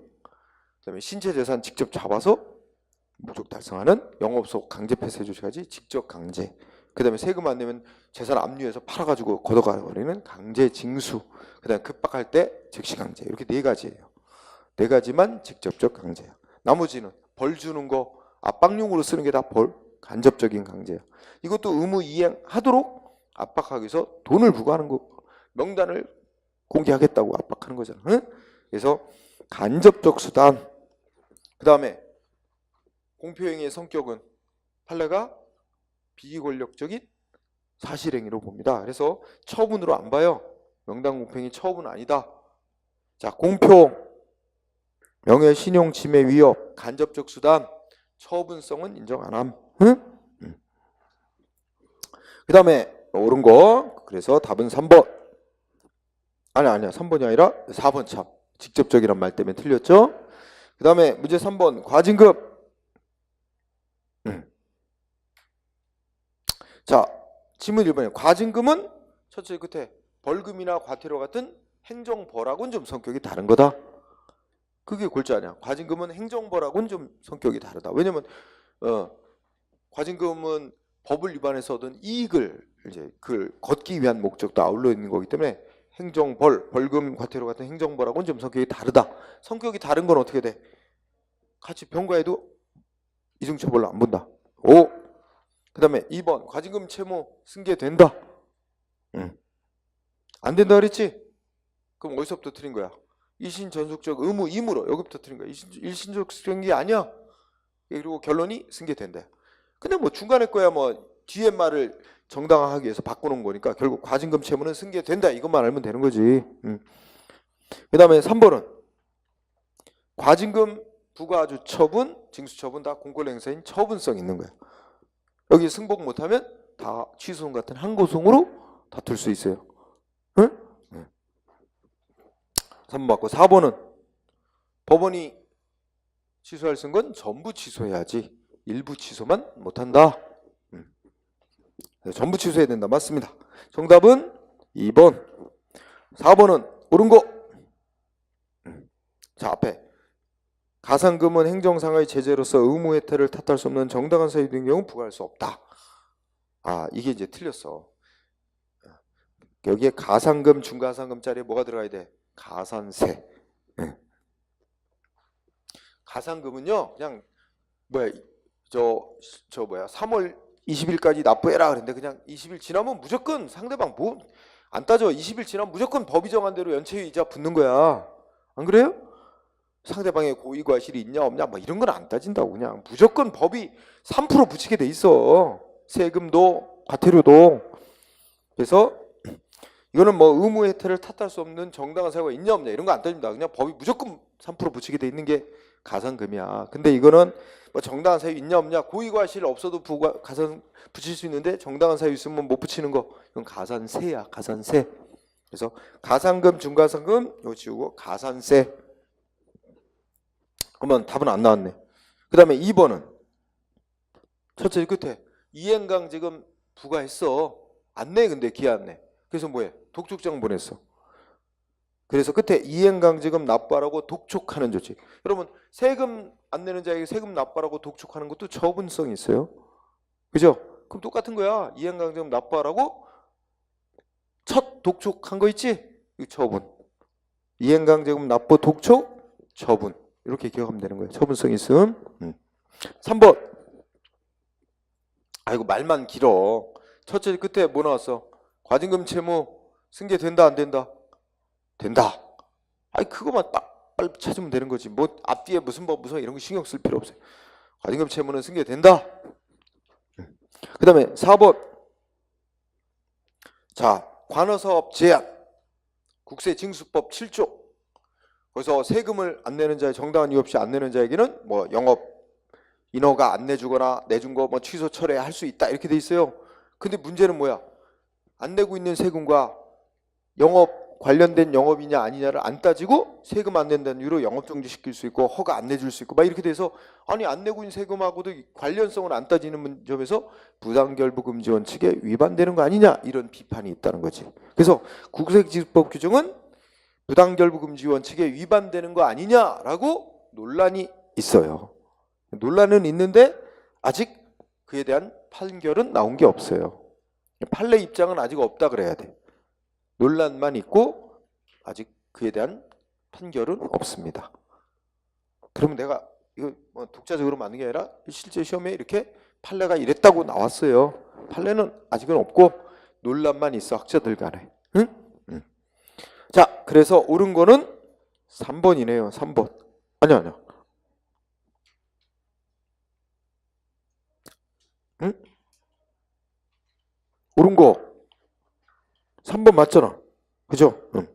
Speaker 1: 그다음에 신체 재산 직접 잡아서 목적 달성하는 영업소 강제 폐쇄 조치까지 직접 강제. 그다음에 세금 안 내면 재산 압류해서 팔아가지고 걷어가버리는 강제 징수. 그다음에 급박할 때 즉시 강제. 이렇게 4가지예요. 4가지만 직접적 강제야. 나머지는 벌 주는 거, 압박용으로 쓰는 게 다 간접적인 강제야. 이것도 의무 이행하도록 압박하기 위해서 돈을 부과하는 거, 명단을 공개하겠다고 압박하는 거잖아. 응? 그래서 간접적 수단. 그 다음에 공표행위의 성격은 판례가 비권력적인 사실행위로 봅니다. 그래서 처분으로 안 봐요. 명단 공표행위 처분 아니다. 자, 공표, 명예 신용 침해 위협, 간접적 수단, 처분성은 인정 안 함. 응? 그 다음에 옳은 거. 그래서 답은 3번. 아니야. 3번이 아니라 4번 참. 직접적이란 말 때문에 틀렸죠. 그 다음에 문제 3번 과징금. 자, 지문 1번에 과징금은 첫째 끝에 벌금이나 과태료 같은 행정벌하고는 좀 성격이 다른 거다. 그게 골자 아니야. 과징금은 행정벌하고는 좀 성격이 다르다. 왜냐면 과징금은 법을 위반해서 얻은 이익을 이제 그걸 걷기 위한 목적도 아울러 있는 거기 때문에 벌금, 과태료 같은 행정벌하고는 좀 성격이 다르다. 성격이 다른 건 어떻게 돼? 같이 병과해도 이중처벌로 안 본다. 그 다음에 2번 과징금 채무 승계된다. 안 된다 그랬지? 그럼 어디서부터 틀린 거야? 일신전속적 의무 임으로 여기부터 틀린 거야. 일신전속적인 게 아니야. 그리고 결론이 승계된다. 근데 뭐 중간에 거야 뭐 뒤에 말을 정당화하기 위해서 바꿔놓은 거니까 결국 과징금 채무는 승계된다 이것만 알면 되는 거지. 그 다음에 3번은 과징금 부과주 처분, 징수처분 다 공권행사인 처분성 있는 거야. 여기 승복 못하면 다 취소송 같은 항고송으로 다툴 수 있어요. 응? 3번 맞고 4번은 법원이 취소할 수 있는 건 전부 취소해야지 일부 취소만 못한다. 전부 취소해야 된다. 맞습니다. 정답은 2번. 4번은 옳은 거. 자, 앞에 가산금은 행정상의 제재로서 의무 혜택을 탓할 수 없는 정당한 사유에 된 경우 부과할 수 없다. 아, 이게 이제 틀렸어. 여기에 가산금, 중가산금짜리에 뭐가 들어가야 돼? 가산세. 가산금은요, 그냥 뭐야, 저 3월 20일까지 납부해라 그랬는데 그냥 20일 지나면 무조건 상대방 뭐 안 따져. 20일 지나면 무조건 법이 정한 대로 연체이자 붙는 거야. 안 그래요? 상대방의 고의과실이 있냐 없냐 뭐 이런 건 안 따진다고. 그냥 무조건 법이 3% 붙이게 돼 있어. 세금도 과태료도. 그래서 이거는 뭐 의무 혜택을 탓할 수 없는 정당한 사유가 있냐 없냐 이런 거 안 따집니다. 그냥 법이 무조건 3% 붙이게 돼 있는 게 가산금이야. 근데 이거는 뭐 정당한 사유 있냐 없냐 고의과실 없어도 가산 붙일 수 있는데 정당한 사유 있으면 못 붙이는 거 이건 가산세야. 가산세. 그래서 가산금, 중가산금 이거 지우고 가산세. 그러면 답은 안 나왔네. 그 다음에 2번은 첫째 끝에 이행강제금 부과했어. 안 내. 근데 기한 안 내. 그래서 뭐해? 독촉장 보냈어. 그래서 끝에 이행강제금 납부하라고 독촉하는 조치. 여러분 세금 안 내는 자에게 세금 납부하라고 독촉하는 것도 처분성이 있어요. 그죠? 그럼 똑같은 거야. 이행강제금 납부하라고 첫 독촉한 거 있지? 이 처분. 이행강제금 납부 독촉 처분. 이렇게 기억하면 되는 거예요. 처분성 있음. 3번. 아이고 말만 길어. 첫째 끝에 뭐 나왔어? 과징금 채무 승계된다 안 된다? 된다. 아이 그거만 딱 빨리 찾으면 되는 거지. 뭐 앞뒤에 무슨 법 무슨 이런 거 신경 쓸 필요 없어요. 과징금 채무는 승계된다. 그 다음에 4번. 자, 관어사업 제한. 국세징수법 7조. 그래서 세금을 안 내는 자의 정당한 이유 없이 안 내는 자에게는 뭐 영업 인허가 안 내주거나 내준 거 뭐 취소 철회할 수 있다 이렇게 돼 있어요. 근데 문제는 뭐야? 안 내고 있는 세금과 영업 관련된 영업이냐 아니냐를 안 따지고 세금 안 낸다는 이유로 영업 정지시킬 수 있고 허가 안 내줄 수 있고 막 이렇게 돼서 아니 안 내고 있는 세금하고도 관련성을 안 따지는 점에서 부당결부금지 원칙에 위반되는 거 아니냐 이런 비판이 있다는 거지. 그래서 국세징수법 규정은 부당결부금지 원칙에 위반되는 거 아니냐라고 논란이 있어요. 논란은 있는데 아직 그에 대한 판결은 나온 게 없어요. 판례 입장은 아직 없다 그래야 돼. 논란만 있고 아직 그에 대한 판결은 없습니다. 그러면 내가 이거 뭐 독자적으로 만든 게 아니라 실제 시험에 이렇게 판례가 이랬다고 나왔어요. 판례는 아직은 없고 논란만 있어 학자들 간에. 응? 자, 그래서 옳은 거는 3번이네요. 3번. 아니야. 응? 옳은 거 3번 맞잖아. 그죠? 응.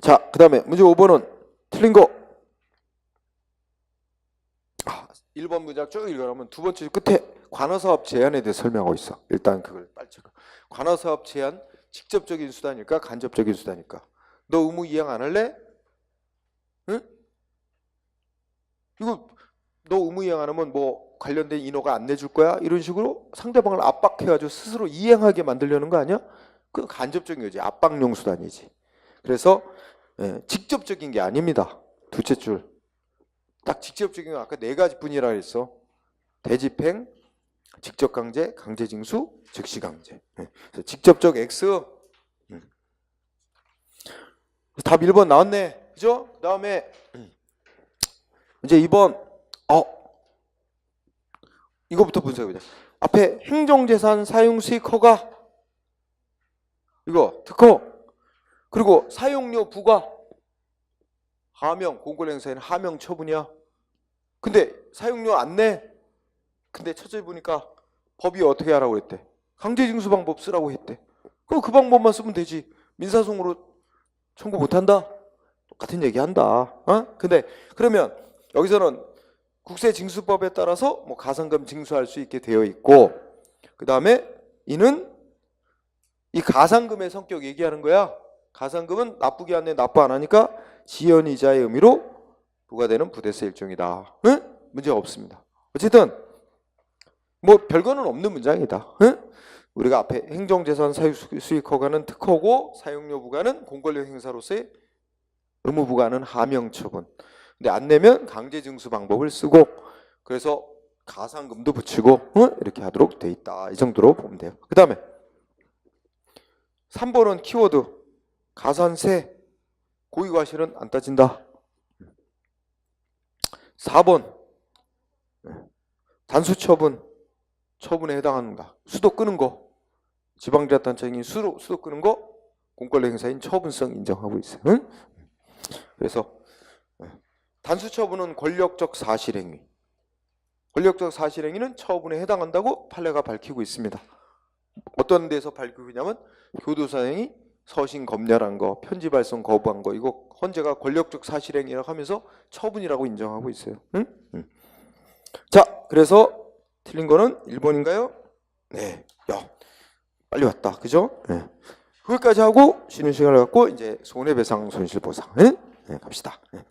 Speaker 1: 자, 그 다음에 문제 5번은 틀린 거. 1번 문장 쭉 읽어보면 두 번째 끝에 관어사업 제한에 대해 설명하고 있어. 일단 그걸 빨리 체크. 관어사업 제한 직접적인 수단일까 간접적인 수단일까? 너 의무 이행 안 할래? 응? 이거 너 의무 이행 안 하면 뭐 관련된 인허가 안 내줄 거야? 이런 식으로 상대방을 압박해가지고 스스로 이행하게 만들려는 거 아니야? 그 간접적인 거지. 압박용 수단이지. 그래서 직접적인 게 아닙니다. 두째 줄. 딱 직접적인 건 아까 4가지 뿐이라 그랬어. 대집행, 직접강제, 강제징수, 즉시강제. 그래서 직접적 X. 답 1번 나왔네. 그죠? 그 다음에 이제 2번. 이거부터 분석해보자. 앞에 행정재산 사용 수익 허가. 이거 특허. 그리고 사용료 부과. 하명, 공권행사에는 하명 처분이야. 근데 사용료 안 내. 근데 첫째 보니까 법이 어떻게 하라고 그랬대? 강제징수 방법 쓰라고 했대. 그럼 그 방법만 쓰면 되지. 민사소송으로 청구 못한다? 똑같은 얘기한다. 어? 근데 그러면 여기서는 국세징수법에 따라서 뭐 가산금 징수할 수 있게 되어 있고, 그 다음에 이는 이 가산금의 성격 얘기하는 거야. 가산금은 나쁘게 안 내, 납부 안 하니까 지연이자의 의미로 부과되는 부대세 일종이다. 응? 문제가 없습니다. 어쨌든 뭐 별거는 없는 문장이다. 응? 우리가 앞에 행정재산 사유수익 허가는 특허고 사용료 부과는 공권력 행사로서의 의무 부과는 하명처분. 근데 안 내면 강제징수 방법을 쓰고, 그래서 가산금도 붙이고 이렇게 하도록 돼 있다. 이 정도로 보면 돼요. 그 다음에 3번은 키워드 가산세 고의과실은 안 따진다. 4번 단수처분 처분에 해당한다. 수도 끄는 거, 지방자치단체인 수도 끄는 거 공권력 행사인 처분성 인정하고 있어요. 응? 그래서 단수처분은 권력적 사실행위, 권력적 사실행위는 처분에 해당한다고 판례가 밝히고 있습니다. 어떤 데서 밝히고 있냐면 교도소장이 서신 검열한 거, 편지 발송 거부한 거, 이거 헌재가 권력적 사실행위라고 하면서 처분이라고 인정하고 있어요. 응? 자, 그래서 틀린 거는 1번인가요? 네. 야, 빨리 왔다. 그죠? 네. 거기까지 하고 쉬는 시간을 갖고 이제 손해배상 손실보상 네? 네, 갑시다. 네.